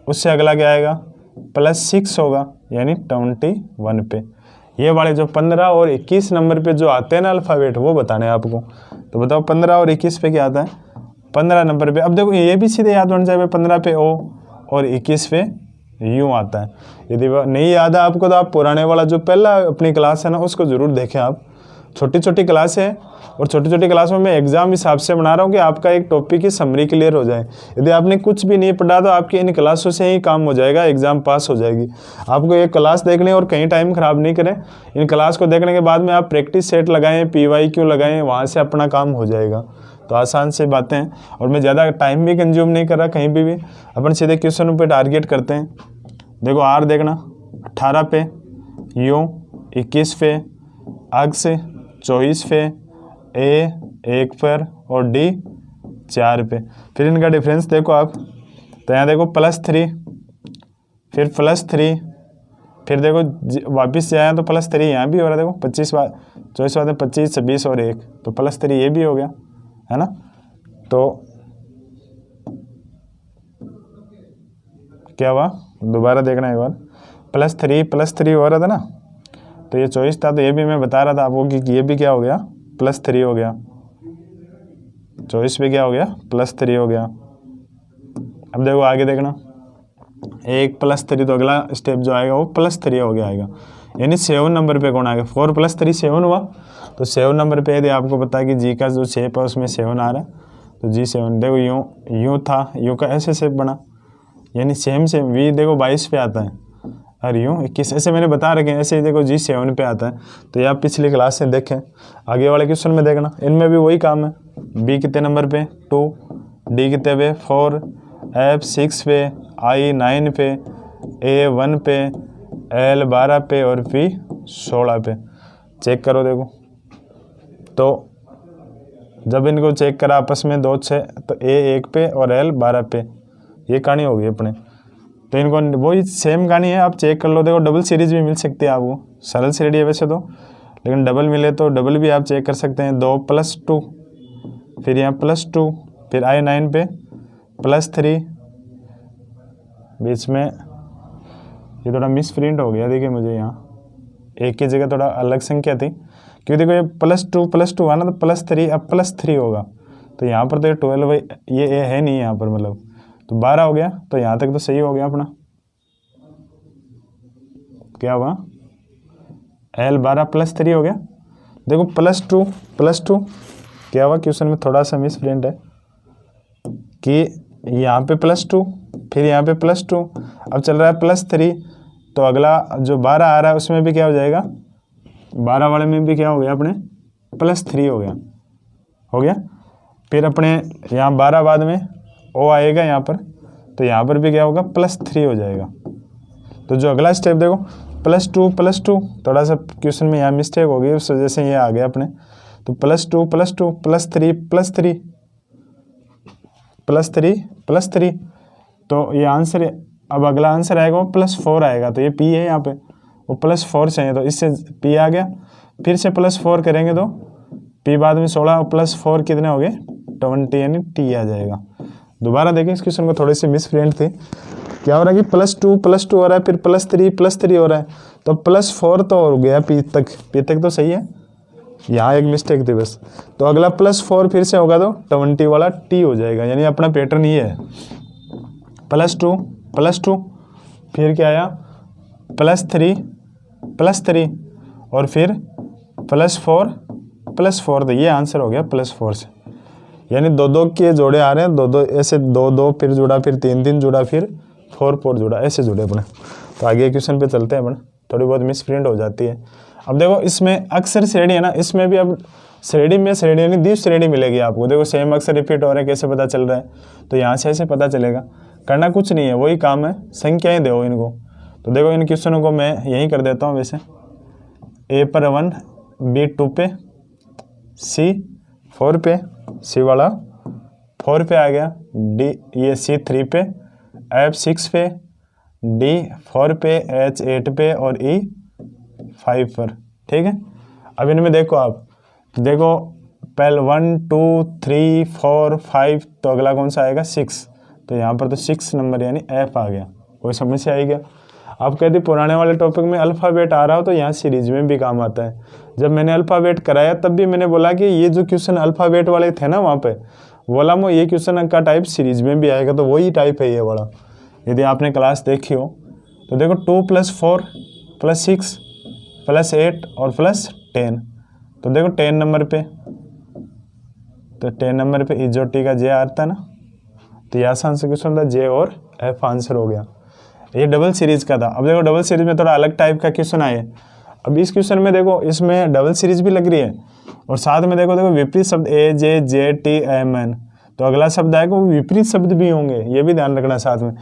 उससे अगला क्या आएगा +6 होगा यानी 21 पे। ये वाले जो 15 और 21 नंबर पे जो आते हैं ना अल्फ़ाबेट, वो बताने हैं आपको। तो बताओ 15 और 21 पे क्या आता है? 15 नंबर पे, अब देखो ये भी सीधे याद बन जाए, 15 पे ओ और 21 पे यूँ आता है। यदि नहीं याद है आपको तो आप पुराने वाला जो पहला अपनी क्लास है ना उसको ज़रूर देखें। आप छोटी छोटी क्लास है और छोटी छोटी क्लासों में एग्जाम हिसाब से बना रहा हूँ कि आपका एक टॉपिक की समरी क्लियर हो जाए। यदि आपने कुछ भी नहीं पढ़ा तो आपकी इन क्लासों से ही काम हो जाएगा, एग्जाम पास हो जाएगी। आपको एक क्लास देखनी और कहीं टाइम ख़राब नहीं करें। इन क्लास को देखने के बाद में आप प्रैक्टिस सेट लगाएं, PYQ लगाएं, वहाँ से अपना काम हो जाएगा। तो आसान से बातें हैं और मैं ज़्यादा टाइम भी कंज्यूम नहीं कर रहा कहीं भी अपन सीधे क्वेश्चन पे टारगेट करते हैं। देखो आर देखना 18 पे, यू 21 पे, अक्स 24 पे, ए 1 पर और डी 4 पे। फिर इनका डिफरेंस देखो आप, तो यहाँ देखो +3 फिर +3 फिर देखो वापस से आया तो +3 यहाँ भी हो रहा है। देखो 24 बात 25 26 और 1 तो +3 ये भी हो गया है ना। तो क्या हुआ दोबारा देखना एक बार, +3 हो रहा था ना, तो ये 24 था, तो ये भी मैं बता रहा था आपको कि ये भी क्या हो गया +3 हो गया, 24 पे क्या हो गया +3 हो गया। अब देखो आगे देखना 1 +3, तो अगला स्टेप जो आएगा वो +3 हो गया आएगा, यानी 7 नंबर पे कौन आएगा? 4 + 3 7 हुआ। तो 7 नंबर पे यदि आपको पता है कि जी का जो शेप है उसमें 7 आ रहा है, तो G7 देखो यूँ था, यूँ का ऐसे शेप बना, यानी सेम वी देखो 22 पे आता है और यूँ 21, ऐसे मैंने बता रखे हैं। ऐसे ही देखो G7 पे आता है। तो ये आप पिछली क्लास से देखें, आगे वाले क्वेश्चन में देखना, इनमें भी वही काम है। बी कितने नंबर पे 2, डी कितने पे 4, एफ 6 पे, आई 9 पे, ए 1 पे, एल 12 पे और पी 16 पे। चेक करो देखो, तो जब इनको चेक करा आपस में 2 6, तो ए 1 पे और एल 12 पे, ये कहानी होगी अपने। तो इनको वही सेम कहानी है, आप चेक कर लो। देखो डबल सीरीज भी मिल सकती है आपको, सरल श्रेणी है वैसे तो, लेकिन डबल मिले तो डबल भी आप चेक कर सकते हैं। 2 + 2 फिर यहाँ +2 फिर आई 9 पे +3, बीच में ये थोड़ा मिस प्रिंट हो गया, देखिए मुझे यहाँ एक की जगह थोड़ा अलग संख्या थी, क्योंकि देखो ये +2 हुआ ना, तो +3 अब +3 होगा। तो यहाँ पर तो ये 12 ये ए है नहीं यहाँ पर, मतलब तो 12 हो गया। तो यहाँ तक तो सही हो गया अपना। क्या हुआ L 12 +3 हो गया। देखो +2 क्या हुआ, क्वेश्चन में थोड़ा सा मिस प्रिंट है कि यहाँ पे +2 फिर यहाँ पे +2, अब चल रहा है +3, तो अगला जो 12 आ रहा है उसमें भी क्या हो जाएगा, 12 वाले में भी क्या हो गया अपने +3 हो गया। फिर अपने यहाँ 12 बाद में ओ आएगा यहाँ पर, तो यहाँ पर भी क्या होगा +3 हो जाएगा। तो जो अगला स्टेप देखो +2 थोड़ा सा क्वेश्चन में यहाँ मिस्टेक हो गई, उस वजह से ये आ गया अपने। तो +2 +3 तो ये आंसर, अब अगला आंसर आएगा वो +4 आएगा। तो ये P है यहाँ पे, वो +4 चाहिए, तो इससे P आ गया। फिर से +4 करेंगे तो P बाद में 16 और +4 कितने हो गए 20, यानी T आ जाएगा। दोबारा देखें इस क्वेश्चन को, थोड़ी सी मिस प्रिंट थी। क्या हो रहा है कि +2 हो रहा है, फिर +3 हो रहा है, तो +4 तो हो गया P तक तो सही है, यहाँ एक मिस्टेक थी बस। तो अगला +4 फिर से होगा तो 20 वाला T हो जाएगा, यानी अपना पैटर्न ये है +2 फिर क्या आया +3 और फिर +4 तो ये आंसर हो गया +4 से, यानी 2 के जोड़े आ रहे हैं, 2 ऐसे 2 फिर जुड़ा, फिर 3 जुड़ा, फिर 4 जुड़ा, ऐसे जुड़े अपने। तो आगे क्वेश्चन पे चलते हैं अपने, थोड़ी बहुत मिस प्रिंट हो जाती है। अब देखो इसमें अक्सर श्रेणी है ना, इसमें भी अब श्रेणी यानी द्वितीय श्रेणी मिलेगी आपको। देखो सेम अक्सर रिपीट हो रहे हैं, कैसे पता चल रहा है, तो यहाँ से ऐसे पता चलेगा। करना कुछ नहीं है, वही काम है, संख्याएँ दो इनको। तो देखो इन क्वेश्चनों को मैं यहीं कर देता हूँ वैसे, ए पर 1, बी 2 पे, सी 4 पे, सी वाला 4 पे आ गया, डी ये सी 3 पे, एफ 6 पे, डी 4 पे, एच 8 पे और ई 5 पर। ठीक है, अब इनमें देखो आप, देखो पहले 1 2 3 4 5, तो अगला कौन सा आएगा 6, तो यहाँ पर तो 6 नंबर यानी एफ आ गया। कोई समस्या आई क्या? आप कहते पुराने वाले टॉपिक में अल्फ़ाबेट आ रहा हो तो यहाँ सीरीज में भी काम आता है। जब मैंने अल्फ़ाबेट कराया तब भी मैंने बोला कि ये जो क्वेश्चन अल्फ़ाबेट वाले थे ना, वहाँ पे बोला मैं ये क्वेश्चन का टाइप सीरीज में भी आएगा, तो वही टाइप है ये वाला। यदि आपने क्लास देखी हो तो देखो 2 + 4 + 6 + 8 और +10, तो देखो 10 नंबर पे, तो 10 नंबर पे ई जो टी का जे आता है ना, तो ये आसान से क्वेश्चन था, जे और एफ आंसर हो गया। ये डबल सीरीज का था। अब देखो डबल सीरीज में थोड़ा अलग टाइप का क्वेश्चन आए। अब इस क्वेश्चन में देखो इसमें डबल सीरीज भी लग रही है और साथ में देखो विपरीत शब्द ए जे जे टी एम एन, तो अगला शब्द आएगा वो विपरीत शब्द भी होंगे, ये भी ध्यान रखना साथ में।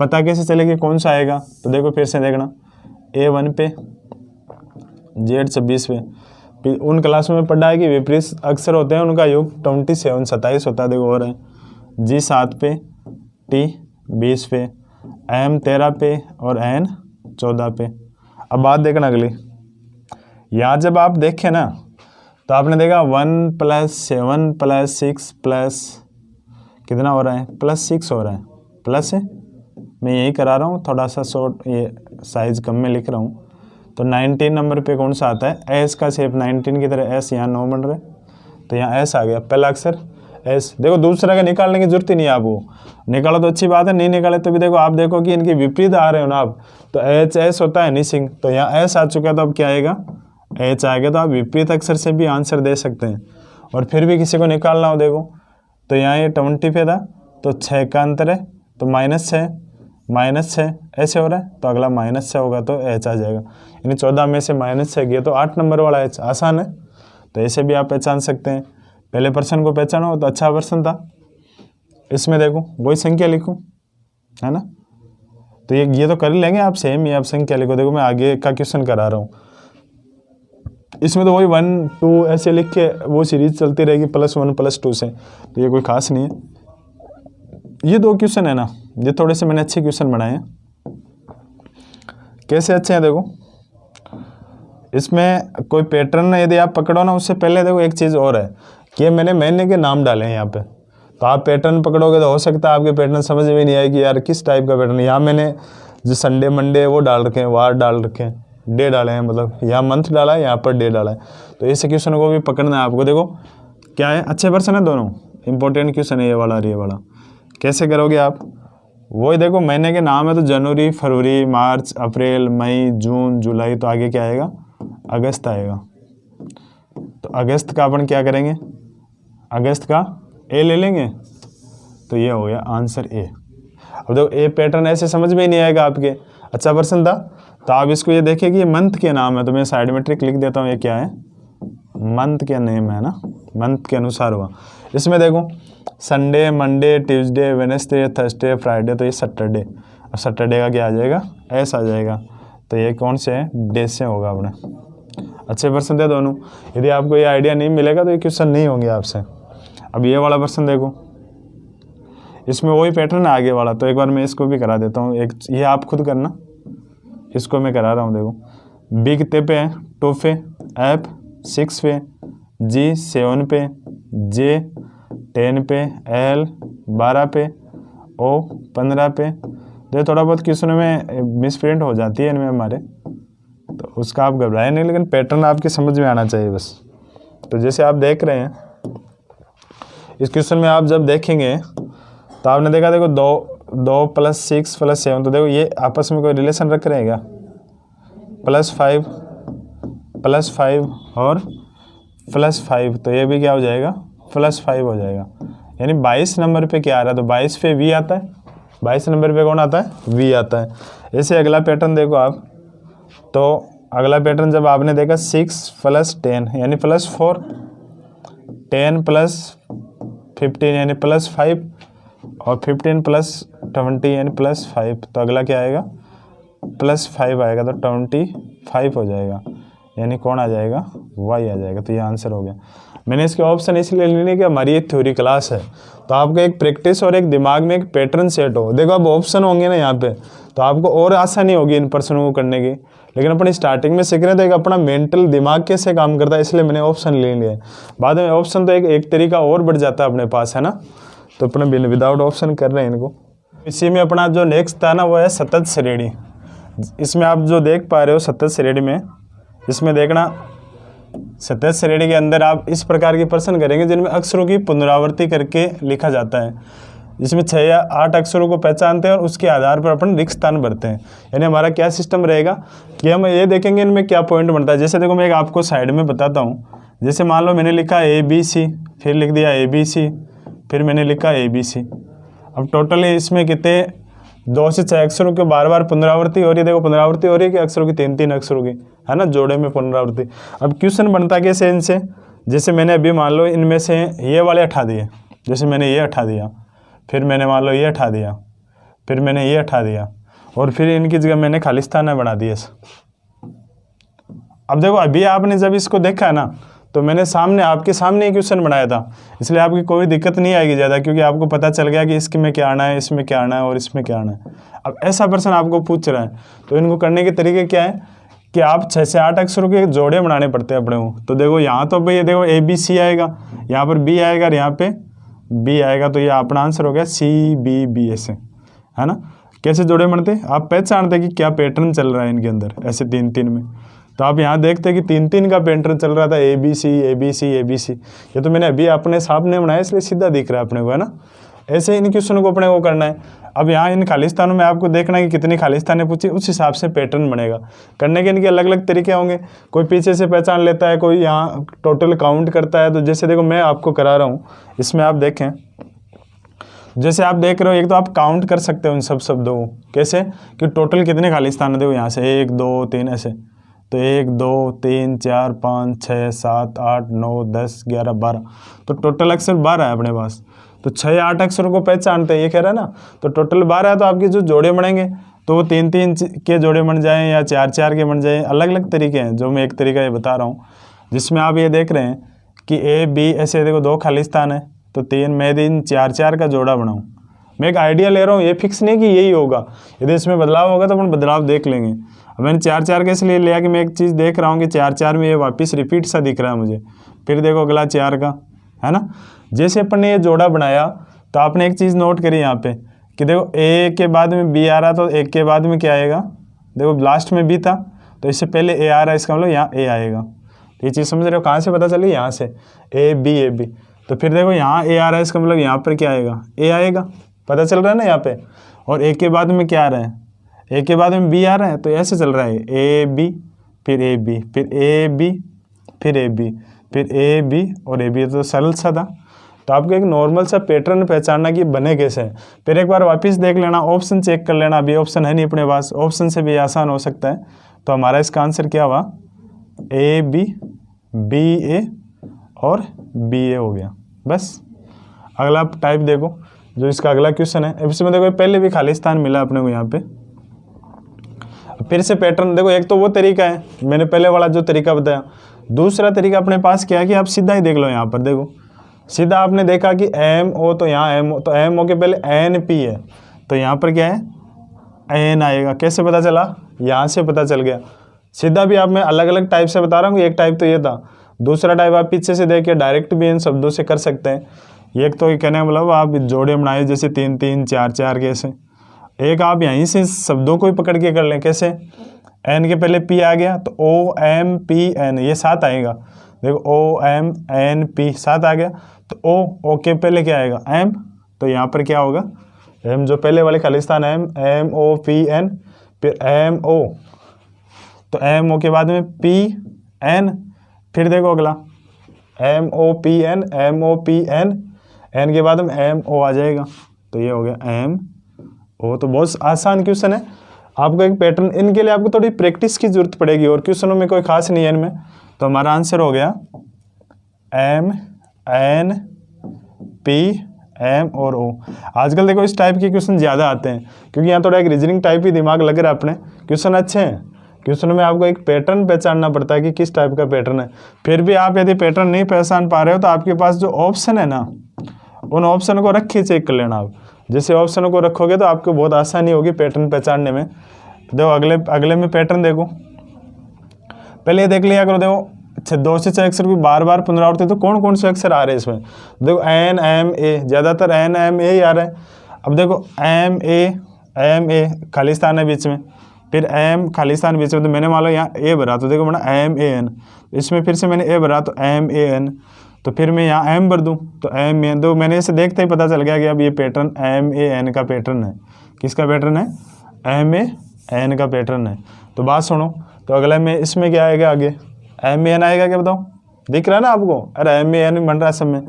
पता कैसे चलेगा कौन सा आएगा? तो देखो फिर से देखना, ए 1 पे, जेड 26 पे। उन क्लासों में पढ़ा है कि विपरीत अक्षर होते हैं उनका योग 27 होता है। देखो और है जी 7 पे, टी 20 पे, एम 13 पे और एन 14 पे। अब बात देखना अगली, यहाँ जब आप देखें ना तो आपने देखा 1 + 7 + 6 प्लस कितना हो रहा है, +6 हो रहा है। प्लस है, मैं यही करा रहा हूँ, थोड़ा सा शॉर्ट ये साइज कम में लिख रहा हूँ। तो 19 नंबर पे कौन सा आता है? एस का शेप 19 की तरह एस यहाँ 9 बन रहा है, तो यहाँ एस आ गया, पहला अक्षर एस। देखो दूसरा का निकालने की जरूरत ही नहीं है, आपको निकालो तो अच्छी बात है, नहीं निकाले तो भी देखो आप देखो कि इनके विपरीत आ रहे हो ना आप, तो एच एस होता है निसिंग, तो यहाँ एस आ चुका है, तो अब क्या आएगा? एच आ गया। तो आप विपरीत अक्षर से भी आंसर दे सकते हैं। और फिर भी किसी को निकालना हो देखो, तो यहाँ ये 20 पे था, तो 6 का अंतर है, तो -6 ऐसे हो रहा है, तो अगला -6 होगा तो एच आ जाएगा। यानी 14 में से -6 गया तो 8 नंबर वाला एच। आसान है, तो ऐसे भी आप पहचान सकते हैं। पहले पर्सन को पहचानो तो अच्छा पर्सन था, इसमें देखो वही संख्या लिखो, है ना, तो ये तो कर लेंगे आप सेम ही, आप संख्या लिखो। देखो मैं आगे का क्वेश्चन करा रहा हूँ, इसमें तो वही 1 2 ऐसे लिख के वो सीरीज चलती रहेगी +1 +2 से, तो ये कोई खास नहीं है। ये 2 क्वेश्चन है ना, ये थोड़े से मैंने अच्छे क्वेश्चन बनाए हैं। कैसे अच्छे हैं देखो, इसमें कोई पैटर्न यदि आप पकड़ो ना, उससे पहले देखो एक चीज़ और है कि मैंने महीने के नाम डाले हैं यहाँ पे, तो आप पैटर्न पकड़ोगे तो हो सकता है आपके पैटर्न समझ में नहीं आए कि यार किस टाइप का पैटर्न। यहाँ मैंने जो संडे मंडे वो डाल रखे हैं, वार डाल रखे हैं, डे डाले हैं, मतलब यहाँ मंथ डाला है, यहाँ पर डे डाला है, तो इस क्वेश्चन को भी पकड़ना है आपको। देखो क्या है, अच्छे पर्सन है दोनों, इंपॉर्टेंट क्वेश्चन है ये वाला और ये वाला। कैसे करोगे आप? वही देखो महीने के नाम है तो जनवरी, फरवरी, मार्च, अप्रैल, मई, जून, जुलाई, तो आगे क्या आएगा? अगस्त आएगा। तो अगस्त का अपन क्या करेंगे? अगस्त का ए ले लेंगे, तो ये हो गया आंसर ए। अब देखो ए पैटर्न ऐसे समझ में ही नहीं आएगा आपके, अच्छा पर्सन था, तो आप इसको ये देखिए कि ये मंथ के नाम है, तो मैं साइड में ट्रिक लिख देता हूँ, ये क्या है? मंथ के नेम है ना, मंथ के अनुसार हुआ। इसमें देखो Sunday, Monday, Tuesday, Wednesday, Thursday, Friday, तो ये सैटरडे। अब सैटरडे का क्या आ जाएगा? एस आ जाएगा, तो ये कौन से है? डे से होगा अपने। अच्छे पर्सन थे दोनों। यदि आपको ये आइडिया नहीं मिलेगा तो ये क्वेश्चन नहीं होंगे आपसे। अब ये वाला पर्सन देखो, इसमें वही पैटर्न है आगे वाला, तो एक बार मैं इसको भी करा देता हूँ। एक ये आप खुद करना, इसको मैं करा रहा हूँ। देखो बी कितने पे है? 2 पे, एफ 6 पे, जी 7 पे, जे 10 पे, एल 12 पे, ओ 15 पे। तो थोड़ा बहुत क्वेश्चन में मिसप्रिंट हो जाती है इनमें हमारे, तो उसका आप घबराए नहीं, लेकिन पैटर्न आपके समझ में आना चाहिए बस। तो जैसे आप देख रहे हैं इस क्वेश्चन में, आप जब देखेंगे तो आपने देखा देखो 2 + 6 + 7, तो देखो ये आपस में कोई रिलेशन रख रहे हैं क्या? +5 और +5, तो ये भी क्या हो जाएगा? +5 हो जाएगा। यानी 22 नंबर पे क्या आ रहा है? तो 22 पे वी आता है, 22 नंबर पे कौन आता है? वी आता है। ऐसे अगला पैटर्न देखो आप, तो अगला पैटर्न जब आपने देखा 6 + 10 यानी +4, 10 + 15 यानी +5 और 15 + 20 यानी +5, तो अगला क्या आएगा? +5 आएगा, तो 25 हो जाएगा। यानी कौन आ जाएगा, वाई आ जाएगा। तो ये आंसर हो गया। मैंने इसके ऑप्शन इसलिए लेने कि हमारी एक थ्योरी क्लास है, तो आपका एक प्रैक्टिस और एक दिमाग में एक पैटर्न सेट हो। देखो अब ऑप्शन होंगे ना यहाँ पे, तो आपको और आसानी होगी इन प्रश्नों को करने की। लेकिन अपनी स्टार्टिंग में सीख रहे हैं तो एक अपना मेंटल दिमाग कैसे काम करता है, इसलिए मैंने ऑप्शन ले लिया। बाद में ऑप्शन तो एक तरीका और बढ़ जाता है अपने पास, है ना। तो अपने विदाउट ऑप्शन कर रहे हैं इनको। इसी में अपना जो नेक्स्ट था ना वो है सतत श्रेणी। इसमें आप जो देख पा रहे हो सतत श्रेणी में, इसमें देखना सतत श्रेणी के अंदर आप इस प्रकार के प्रश्न करेंगे जिनमें अक्षरों की पुनरावृत्ति करके लिखा जाता है। जिसमें 6 या 8 अक्षरों को पहचानते हैं और उसके आधार पर अपन रिक्त स्थान भरते हैं। यानी हमारा क्या सिस्टम रहेगा कि हम ये देखेंगे इनमें क्या पॉइंट बनता है। जैसे देखो मैं एक आपको साइड में बताता हूँ। जैसे मान लो मैंने लिखा ABC, फिर लिख दिया ABC, फिर मैंने लिखा ABC। अब टोटल इसमें कितने 2 से 6 अक्षरों के बार बार पुनरावृत्ति हो रही है। देखो पुनरावृत्ति हो रही है कि अक्षरों की 3-3 अक्षरों की, है ना, जोड़े में पुनरावृत्ति। अब क्वेश्चन बनता कैसे इनसे, जैसे मैंने अभी मान लो इनमें से ये वाले हटा दिए, जैसे मैंने ये हटा दिया, फिर मैंने मान लो ये हटा दिया, फिर मैंने ये हटा दिया, और फिर इनकी जगह मैंने खाली स्थान बना दिए। अब देखो अभी आपने जब इसको देखा है ना, तो मैंने सामने आपके सामने ही क्वेश्चन बनाया था, इसलिए आपकी कोई दिक्कत नहीं आएगी ज़्यादा, क्योंकि आपको पता चल गया कि इसमें क्या आना है, इसमें क्या आना है और इसमें क्या आना है। अब ऐसा प्रश्न आपको पूछ रहा है तो इनको करने के तरीके क्या है कि आप 6 से 8 अक्षरों के जोड़े बनाने पड़ते हैं अपने को। तो देखो यहाँ तो भाई देखो ABC आएगा, यहाँ पर B आएगा और यहाँ पे B आएगा, तो ये अपना आंसर हो गया CBB ऐसे, है ना। कैसे जोड़े बनते आप पहचानते कि क्या पैटर्न चल रहा है इनके अंदर, ऐसे 3-3 में। तो आप यहाँ देखते हैं कि 3-3 का पैटर्न चल रहा था, ABC ABC ABC। ये तो मैंने अभी अपने सामने बनाया इसलिए सीधा दिख रहा है अपने को, है ना। ऐसे इन क्वेश्चन को अपने को करना है। अब यहाँ इन खालिस्तानों में आपको देखना है कि कितनी खालिस्तानें पूछी, उस हिसाब से पैटर्न बनेगा। करने के इनके अलग अलग तरीके होंगे, कोई पीछे से पहचान लेता है, कोई यहाँ टोटल काउंट करता है। तो जैसे देखो मैं आपको करा रहा हूँ, इसमें आप देखें, जैसे आप देख रहे हो, एक तो आप काउंट कर सकते हो इन सब शब्दों को, कैसे कि टोटल कितने खालिस्तान है। देखो यहाँ से 1 2 3 ऐसे, तो 1 2 3 4 5 6 7 8 9 10 11 12, तो टोटल अक्षर 12 है अपने पास। तो 6-8 अक्षरों को पहचानते हैं, ये कह रहा है ना। तो टोटल 12 है, तो आपके जो जोड़े बनेंगे तो वो 3-3 के जोड़े बन जाएं या 4-4 के बन जाएं, अलग अलग तरीके हैं। जो मैं एक तरीका ये बता रहा हूँ, जिसमें आप ये देख रहे हैं कि A B ऐसे देखो 2 खालिस्तान है, तो 3 मैं 3 4-4 का जोड़ा बनाऊँ। मैं एक आइडिया ले रहा हूँ, ये फिक्स नहीं कि यही होगा। यदि इसमें बदलाव होगा तो अपन बदलाव देख लेंगे। अब मैंने 4-4 कैसे लिए लिया कि मैं एक चीज़ देख रहा हूँ कि 4-4 में ये वापस रिपीट सा दिख रहा है मुझे। फिर देखो अगला 4 का, है ना। जैसे अपन ने ये जोड़ा बनाया तो आपने एक चीज़ नोट करी यहाँ पे कि देखो A के बाद में B आ रहा, तो A के बाद में क्या आएगा, देखो लास्ट में B था तो इससे पहले A आ रहा है, इसका मतलब यहाँ A आएगा। तो ये चीज़ समझ रहे हो, कहाँ से पता चली, यहाँ से AB। तो फिर देखो यहाँ A आ रहा है, इसका मतलब यहाँ पर क्या आएगा, A आएगा, पता चल रहा है ना यहाँ पे। और A के बाद में क्या आ रहा है, A के बाद में B आ रहा है, तो ऐसे चल रहा है AB फिर AB फिर AB फिर AB फिर AB और AB। तो सरल सा था। तो आपको एक नॉर्मल सा पैटर्न पहचानना कि बने कैसे है। फिर एक बार वापस देख लेना, ऑप्शन चेक कर लेना। अभी ऑप्शन है नहीं अपने पास, ऑप्शन से भी आसान हो सकता है। तो हमारा इसका आंसर क्या हुआ, AB BA और BA हो गया। बस अगला टाइप देखो, जो इसका अगला क्वेश्चन है। इसमें देखो पहले भी खालिस्तान मिला अपने को यहाँ पे। फिर से पैटर्न देखो, एक तो वो तरीका है मैंने पहले वाला जो तरीका बताया। दूसरा तरीका अपने पास क्या है कि आप सीधा ही देख लो। यहाँ पर देखो सीधा आपने देखा कि MO, तो यहाँ MO, तो MO के पहले NP है, तो यहाँ पर क्या है N आएगा। कैसे पता चला, यहाँ से पता चल गया सीधा। भी आप मैं अलग अलग टाइप से बता रहा हूँ, एक टाइप तो ये था, दूसरा टाइप आप पीछे से देखिए डायरेक्ट भी इन शब्दों से कर सकते हैं। एक तो कहने का मतलब आप जोड़े बनाए जैसे 3-3 4-4 के ऐसे। एक आप यहीं से शब्दों को ही पकड़ के कर लें, कैसे N के पहले P आ गया तो OMPN, ये 7 आएगा। देखो OMNP 7 आ गया, तो O के पहले क्या आएगा M, तो यहाँ पर क्या होगा M, जो पहले वाले खालिस्तान MOPN फिर MO, तो MO के बाद में PN, फिर देखो अगला MOPN N के बाद में MO आ जाएगा, तो ये हो गया MO। तो बहुत आसान क्वेश्चन है। आपको एक पैटर्न, इनके लिए आपको थोड़ी प्रैक्टिस की जरूरत पड़ेगी और क्वेश्चनों में कोई खास नहीं है इनमें। तो हमारा आंसर हो गया MNP M और O। आजकल देखो इस टाइप के क्वेश्चन ज़्यादा आते हैं क्योंकि यहाँ थोड़ा एक रीजनिंग टाइप ही दिमाग लग रहा है अपने। क्वेश्चन अच्छे हैं क्वेश्चन में आपको एक पैटर्न पहचानना पड़ता है कि किस टाइप का पैटर्न है। फिर भी आप यदि पैटर्न नहीं पहचान पा रहे हो तो आपके पास जो ऑप्शन है ना, उन ऑप्शन को रख के चेक कर लेना आप। जैसे ऑप्शन को रखोगे तो आपको बहुत आसानी होगी पैटर्न पहचानने में। देखो अगले में पैटर्न देखो, पहले ये देख लिया करो। देखो 2 से 6 अक्षर की बार बार पुनरावृत्ति, तो कौन कौन से अक्षर आ रहे हैं इसमें? देखो एन एम ए, ज़्यादातर एन एम ए ही आ रहा है। अब देखो एम ए खालिस्तान है बीच में, फिर एम खालिस्तान बीच में, तो मैंने मान लो यहाँ ए भरा तो देखो बना एम ए एन, इसमें फिर से मैंने ए भरा तो एम ए एन, तो फिर मैं यहाँ एम भर दूँ तो एम ए एन। तो मैंने इसे देखते ही पता चल गया कि अब ये पैटर्न एम ए एन का पैटर्न है। किसका पैटर्न है? एम ए एन का पैटर्न है। तो बात सुनो, तो अगला में इसमें क्या आएगा? आगे एम ए एन आएगा क्या? बताओ, दिख रहा है ना आपको? अरे एम ए एन बन रहा है सब में,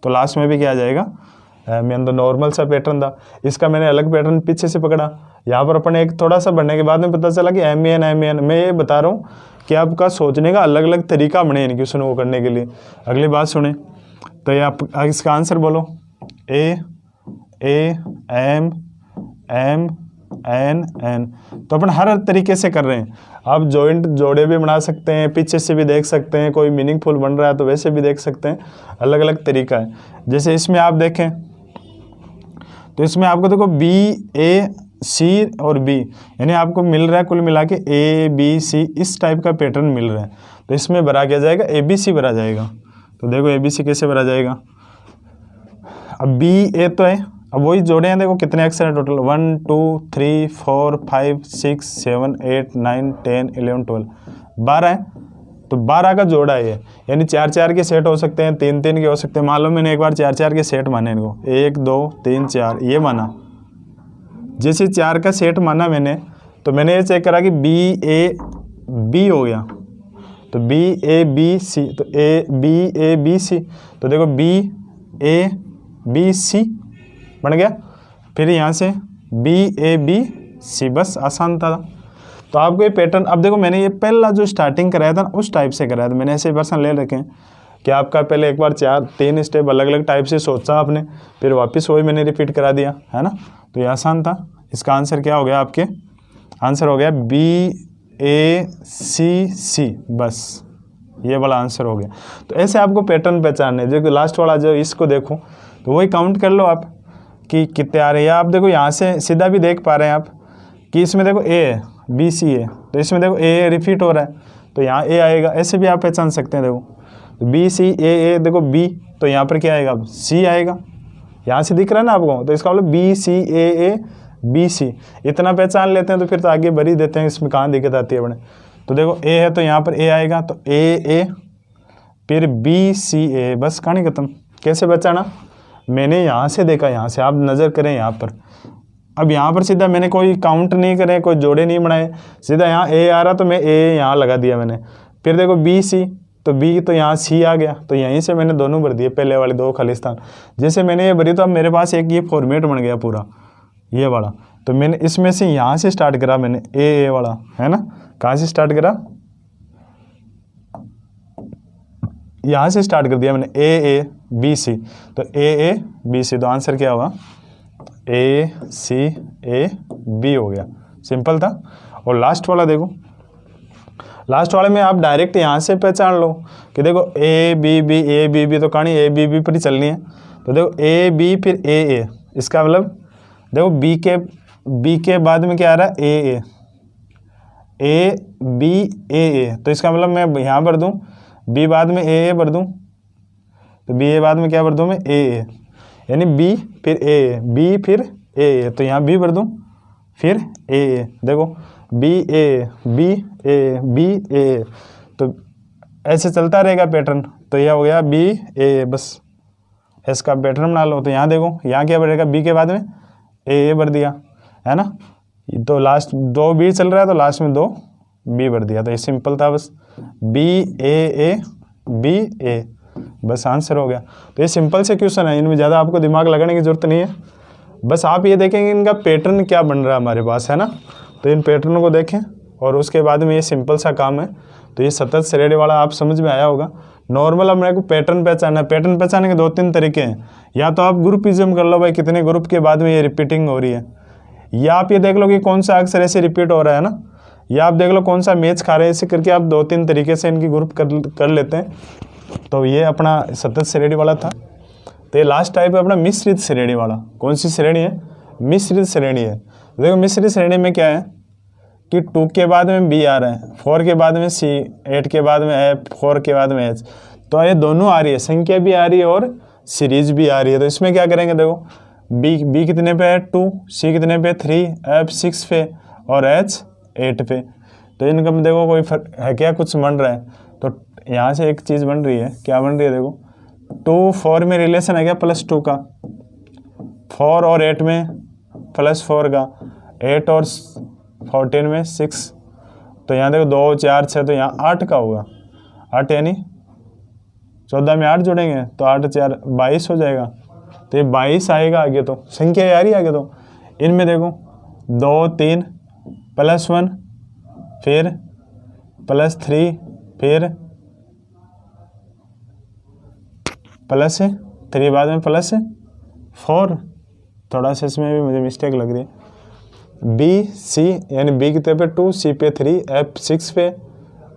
तो लास्ट में भी क्या आ जाएगा? M A N. तो नॉर्मल सा पैटर्न था, इसका मैंने अलग पैटर्न पीछे से पकड़ा। यहाँ पर अपन एक थोड़ा सा बढ़ने के बाद में पता चला कि एम ए एन। मैं ये बता रहा हूँ कि आपका सोचने का अलग अलग तरीका बने इन क्वेश्चन को करने के लिए। अगली बात सुने, तो ये आप इसका आंसर बोलो। A M M N N. तो अपन हर तरीके से कर रहे हैं। आप जॉइंट जोड़े भी बना सकते हैं, पीछे से भी देख सकते हैं, कोई मीनिंगफुल बन रहा है तो वैसे भी देख सकते हैं, अलग अलग तरीका है। जैसे इसमें आप देखें तो इसमें आपको देखो बी ए सी और बी, यानी आपको मिल रहा है कुल मिला के ए बी सी, इस टाइप का पैटर्न मिल रहा है। तो इसमें भरा क्या जाएगा? ए बी सी भरा जाएगा। तो देखो ए बी सी कैसे भरा जाएगा? अब बी ए तो है, अब वही जोड़े हैं। देखो कितने अक्षर है टोटल? 1 2 3 4 5 6 7 8 9 10 11 12 12 है। तो 12 का जोड़ा है ये, यानी 4 4 के सेट हो सकते हैं, 3 3 के हो सकते हैं। मान लो मैंने एक बार 4 4 के सेट माने इनको, 1 2 3 4 ये माना। जैसे 4 का सेट माना मैंने, तो मैंने ये चेक करा कि बी ए बी हो गया, तो बी ए बी सी, तो ए बी सी। तो देखो बी ए बी सी बन गया, फिर यहाँ से बी ए बी सी, बस आसान था। तो आपको ये पैटर्न, अब देखो मैंने ये पहला जो स्टार्टिंग कराया था उस टाइप से कराया था मैंने, ऐसे वर्सन ले रखे हैं कि आपका पहले एक बार 3 स्टेप अलग अलग टाइप से सोचा आपने, फिर वापस वही मैंने रिपीट करा दिया, है ना। तो ये आसान था। इसका आंसर क्या हो गया? आपके आंसर हो गया बी ए सी सी, बस ये वाला आंसर हो गया। तो ऐसे आपको पैटर्न पहचानने, जो लास्ट वाला जो इसको देखो तो वही काउंट कर लो आप कि कितने आ रहे हैं। आप देखो यहाँ से सीधा भी देख पा रहे हैं आप कि इसमें देखो ए है, बी सी है, तो इसमें देखो ए रिपीट हो रहा है तो यहाँ ए आएगा। ऐसे भी आप पहचान सकते हैं। देखो तो बी सी ए, देखो बी, तो यहाँ पर क्या आएगा? अब सी आएगा। यहाँ से दिख रहा है ना आपको, तो इसका मतलब B C A B C, इतना पहचान लेते हैं तो फिर तो आगे भर ही देते हैं, इसमें कहाँ दिक्कत आती है बड़े। तो देखो ए है तो यहाँ पर ए आएगा, तो ए फिर बी सी ए, बस कहानी खत्म। कैसे पहचाना? मैंने यहाँ से देखा, यहाँ से आप नज़र करें यहाँ पर। अब यहाँ पर सीधा मैंने कोई काउंट नहीं करे, कोई जोड़े नहीं बनाए, सीधा यहाँ ए आ रहा तो मैं ए यहाँ लगा दिया मैंने। फिर देखो बी सी, तो बी तो यहाँ सी आ गया, तो यहीं से मैंने दोनों भर दिए, पहले वाले 2 खालिस्तान। जैसे मैंने ये भरी तो अब मेरे पास एक ये फॉर्मेट बन गया पूरा ये वाला। तो मैंने इसमें से यहाँ से स्टार्ट करा मैंने, ए वाला, है ना। कहाँ से स्टार्ट करा? यहाँ से स्टार्ट कर दिया मैंने, ए बी सी, तो ए बी सी। तो आंसर क्या हुआ? ए सी ए बी हो गया। सिंपल था। और लास्ट वाला देखो, लास्ट वाले में आप डायरेक्ट यहाँ से पहचान लो कि देखो ए बी बी, तो कहानी ए बी पर ही चलनी है। तो देखो ए बी फिर ए, इसका मतलब देखो बी के बाद में क्या आ रहा है? ए बी ए, तो इसका मतलब मैं यहाँ भर दूँ, बी बाद में ए भर दूँ, तो बी ए बाद में क्या भर दूँ मैं? ए, यानी बी फिर ए, बी फिर ए, तो यहाँ बी भर दूँ फिर ए। देखो B A B A B A, तो ऐसे चलता रहेगा पैटर्न। तो यह हो गया बी ए, बस इसका पैटर्न बना लो। तो यहाँ देखो, यहाँ क्या बढ़ेगा? बी के बाद में ए भर दिया, है ना। तो लास्ट 2 बी चल रहा है तो लास्ट में 2 बी भर दिया। तो ये सिंपल था, बस बी ए बी ए, बस आंसर हो गया। तो ये सिंपल से क्वेश्चन है, इनमें ज़्यादा आपको दिमाग लगाने की ज़रूरत नहीं है। बस आप ये देखेंगे इनका पैटर्न क्या बन रहा है हमारे पास, है ना। तो इन पैटर्न को देखें और उसके बाद में ये सिंपल सा काम है। तो ये सतत श्रेणी वाला आप समझ में आया होगा। नॉर्मल अब मेरे को पैटर्न पहचानना है। पैटर्न पहचानने के 2-3 तरीके हैं। या तो आप ग्रुपिज्म कर लो भाई, कितने ग्रुप के बाद में ये रिपीटिंग हो रही है, या आप ये देख लो कि कौन सा अक्षर ऐसे रिपीट हो रहा है ना, या आप देख लो कौन सा मैच खा रहे हैं, ऐसे करके आप 2-3 तरीके से इनकी ग्रुप कर लेते हैं। तो ये अपना सतत श्रेणी वाला था। तो ये लास्ट टाइप है अपना मिश्रित श्रेणी वाला। कौन सी श्रेणी है? मिश्रित श्रेणी है। देखो मिश्रित श्रेणी में क्या है कि 2 के बाद में बी आ रहा है, 4 के बाद में सी, 8 के बाद में एफ, 4 के बाद में एच। तो ये दोनों आ रही है, संख्या भी आ रही है और सीरीज भी आ रही है। तो इसमें क्या करेंगे, देखो बी कितने पे है 2, सी कितने पे 3, एफ 6 पे और एच 8 पे। तो इनका में देखो कोई फर्क है क्या, कुछ बन रहा है। तो यहाँ से एक चीज़ बन रही है, क्या बन रही है देखो, 2 4 में रिलेशन है क्या +2 का, 4 और 8 में +4 का, 8 और 14 में 6। तो यहाँ देखो 2 4 6, तो यहाँ 8 का होगा। 8 यानी 14 में 8 जोड़ेंगे तो 8 4 22 हो जाएगा। तो ये 22 आएगा आगे, तो संख्या आ रही है आगे। तो इनमें देखो 2 3 +1 फिर +3 फिर +3 बाद में +4। थोड़ा सा इसमें भी मुझे मिस्टेक लग रही है। बी सी यानी बी कितने पे 2, सी पे 3, एफ 6 पे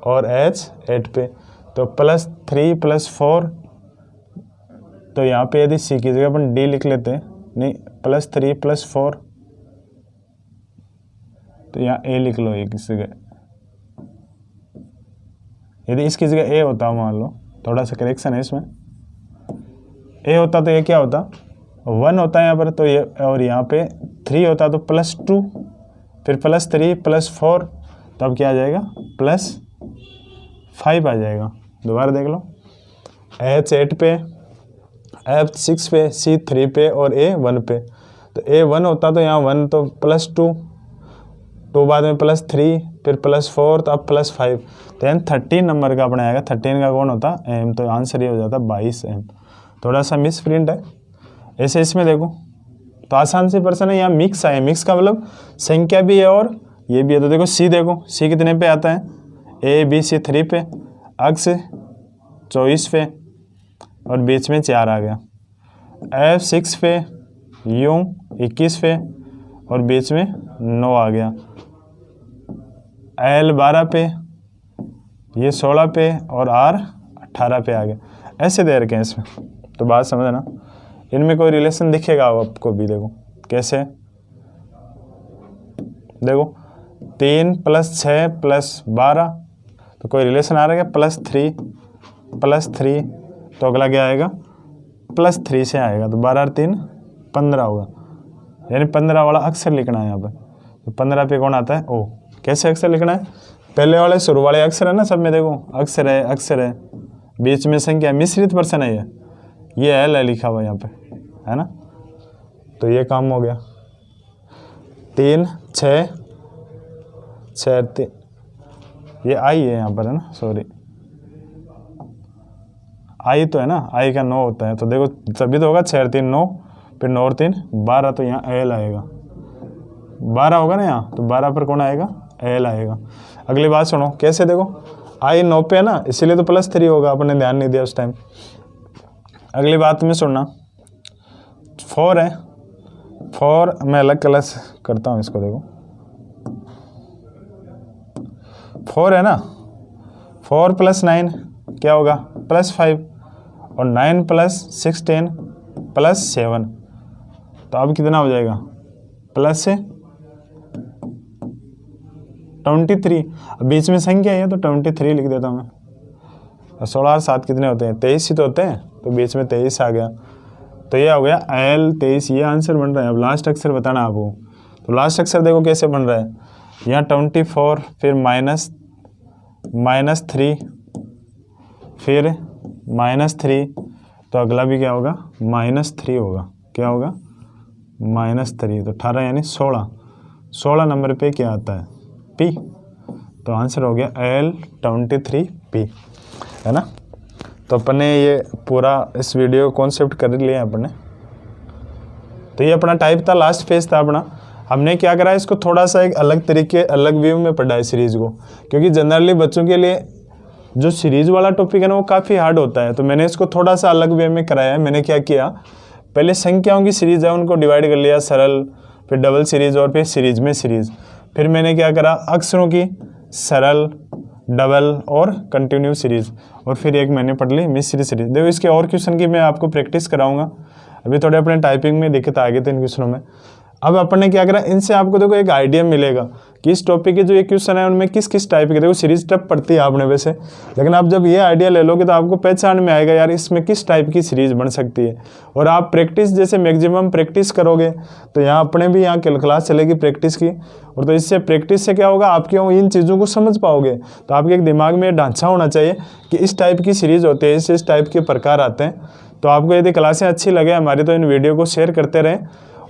और एच 8 पे। तो +3 +4, तो यहाँ पे यदि सी की जगह अपन डी लिख लेते हैं, नहीं +3 +4, तो यहाँ ए लिख लो एक जगह। यदि इसकी जगह ए होता, मान लो थोड़ा सा करेक्शन है इसमें, ए होता तो ये क्या होता 1 होता है यहाँ पर, तो ये और यहाँ पे 3 होता तो +2 फिर +3 +4, तो अब क्या आ जाएगा +5 आ जाएगा। दोबारा देख लो, एच 8 पे, एफ 6 पे, सी 3 पे और ए 1 पे। तो ए 1 होता तो यहाँ 1 तो +2, 2 बाद में +3 फिर +4, तो अब +5। तो यानी 13 नंबर का अपना आएगा। 13 का कौन होता एम, तो आंसर ये हो जाता 22 एम। थोड़ा सा मिस प्रिंट है। ऐसे इसमें देखो तो आसान से प्रश्न है, यहाँ मिक्स आए। मिक्स का मतलब संख्या भी है और ये भी है। तो देखो सी, देखो सी कितने पे आता है, ए बी सी 3 पे, अक्ष 24 पे और बीच में 4 आ गया। एफ 6 पे, यू 21 पे और बीच में 9 आ गया। एल 12 पे, ये 16 पे और आर 18 पे आ गया। ऐसे दे रखे हैं इसमें। तो बात समझना, इनमें कोई रिलेशन दिखेगा आपको भी। देखो कैसे, देखो 3 + 6 + 12, तो कोई रिलेशन आ रहा है क्या, +3 तो अगला क्या आएगा +3 से आएगा। तो 12 और 3 15 होगा, यानी 15 वाला अक्षर लिखना है यहाँ पर। तो 15 पे कौन आता है, ओ। कैसे अक्षर लिखना है, पहले वाले शुरू वाले अक्षर है ना सब में, देखो अक्षर है, बीच में संख्या, मिश्रित प्रश्न है ये एल है लिखा हुआ यहाँ पे, है ना। तो ये काम हो गया। 3 6 3, ये आई है यहाँ पर, है ना, सॉरी आई तो है ना, आई का 9 होता है। तो देखो तभी तो होगा 6 3 9 फिर 9 और 3 12, तो यहाँ एल आएगा। 12 होगा ना यहाँ, तो 12 पर कौन आएगा, एल आएगा। अगली बात सुनो कैसे, देखो आई 9 पे है ना, इसीलिए तो +3 होगा, अपने ध्यान नहीं दिया उस टाइम। अगली बात में सुनना, 4 है, 4 मैं अलग कलर से करता हूँ इसको। देखो 4 है ना, 4 + 9 क्या होगा +5 और 9 + 16 + 7, तो अब कितना हो जाएगा +23। बीच में संख्या है तो 23 लिख देता हूँ मैं। और 16 और 7 कितने होते हैं, 23 ही तो होते हैं, तो बीच में 23 आ गया। तो ये हो गया एल 23, ये आंसर बन रहा है। अब लास्ट अक्षर बताना आपको। तो लास्ट अक्षर देखो कैसे बन रहा है, यहाँ 24 फिर -3 फिर -3, तो अगला भी क्या होगा -3 होगा। क्या होगा -3, तो 18 यानी 16 नंबर पे क्या आता है, पी। तो आंसर हो गया एल 23P, है ना। तो अपने ये पूरा इस वीडियो कॉन्सेप्ट कर लिया अपने। तो ये अपना टाइप था, लास्ट फेज था अपना। हमने क्या करा, इसको थोड़ा सा एक अलग तरीके, अलग व्यू में पढ़ा है सीरीज़ को, क्योंकि जनरली बच्चों के लिए जो सीरीज़ वाला टॉपिक है ना वो काफ़ी हार्ड होता है। तो मैंने इसको थोड़ा सा अलग वे में कराया है। मैंने क्या किया, पहले संख्याओं की सीरीज़ है उनको डिवाइड कर लिया, सरल, फिर डबल सीरीज़ और फिर सीरीज़ में सीरीज़। फिर मैंने क्या करा, अक्षरों की सरल, डबल और कंटिन्यू सीरीज, और फिर एक मैंने पढ़ ली मिश्रित सीरीज। देखो इसके और क्वेश्चन की मैं आपको प्रैक्टिस कराऊंगा। अभी थोड़े अपने टाइपिंग में दिक्कत आ गई थी इन क्वेश्चनों में। अब अपन ने क्या करा, इनसे आपको देखो एक आइडिया मिलेगा कि इस टॉपिक के जो ये क्वेश्चन है उनमें किस किस टाइप के, देखो सीरीज टफ पढ़ती है आपने वैसे, लेकिन आप जब ये आइडिया ले लोगे तो आपको पहचान में आएगा यार इसमें किस टाइप की सीरीज बन सकती है। और आप प्रैक्टिस जैसे मैक्सिमम प्रैक्टिस करोगे तो यहाँ अपने भी यहाँ क्लास चलेगी प्रैक्टिस की, और तो इससे प्रैक्टिस से क्या होगा, आपके इन चीज़ों को समझ पाओगे। तो आपके एक दिमाग में ढांचा होना चाहिए कि इस टाइप की सीरीज होती है, इस टाइप के प्रकार आते हैं। तो आपको यदि क्लासें अच्छी लगे हमारी तो इन वीडियो को शेयर करते रहें,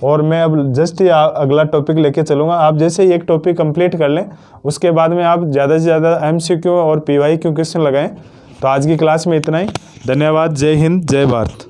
और मैं अब जस्ट अगला टॉपिक लेके चलूँगा। आप जैसे ही एक टॉपिक कंप्लीट कर लें उसके बाद में आप ज़्यादा से ज़्यादा MCQ और PYQ क्वेश्चन लगाएं। तो आज की क्लास में इतना ही। धन्यवाद। जय हिंद, जय भारत।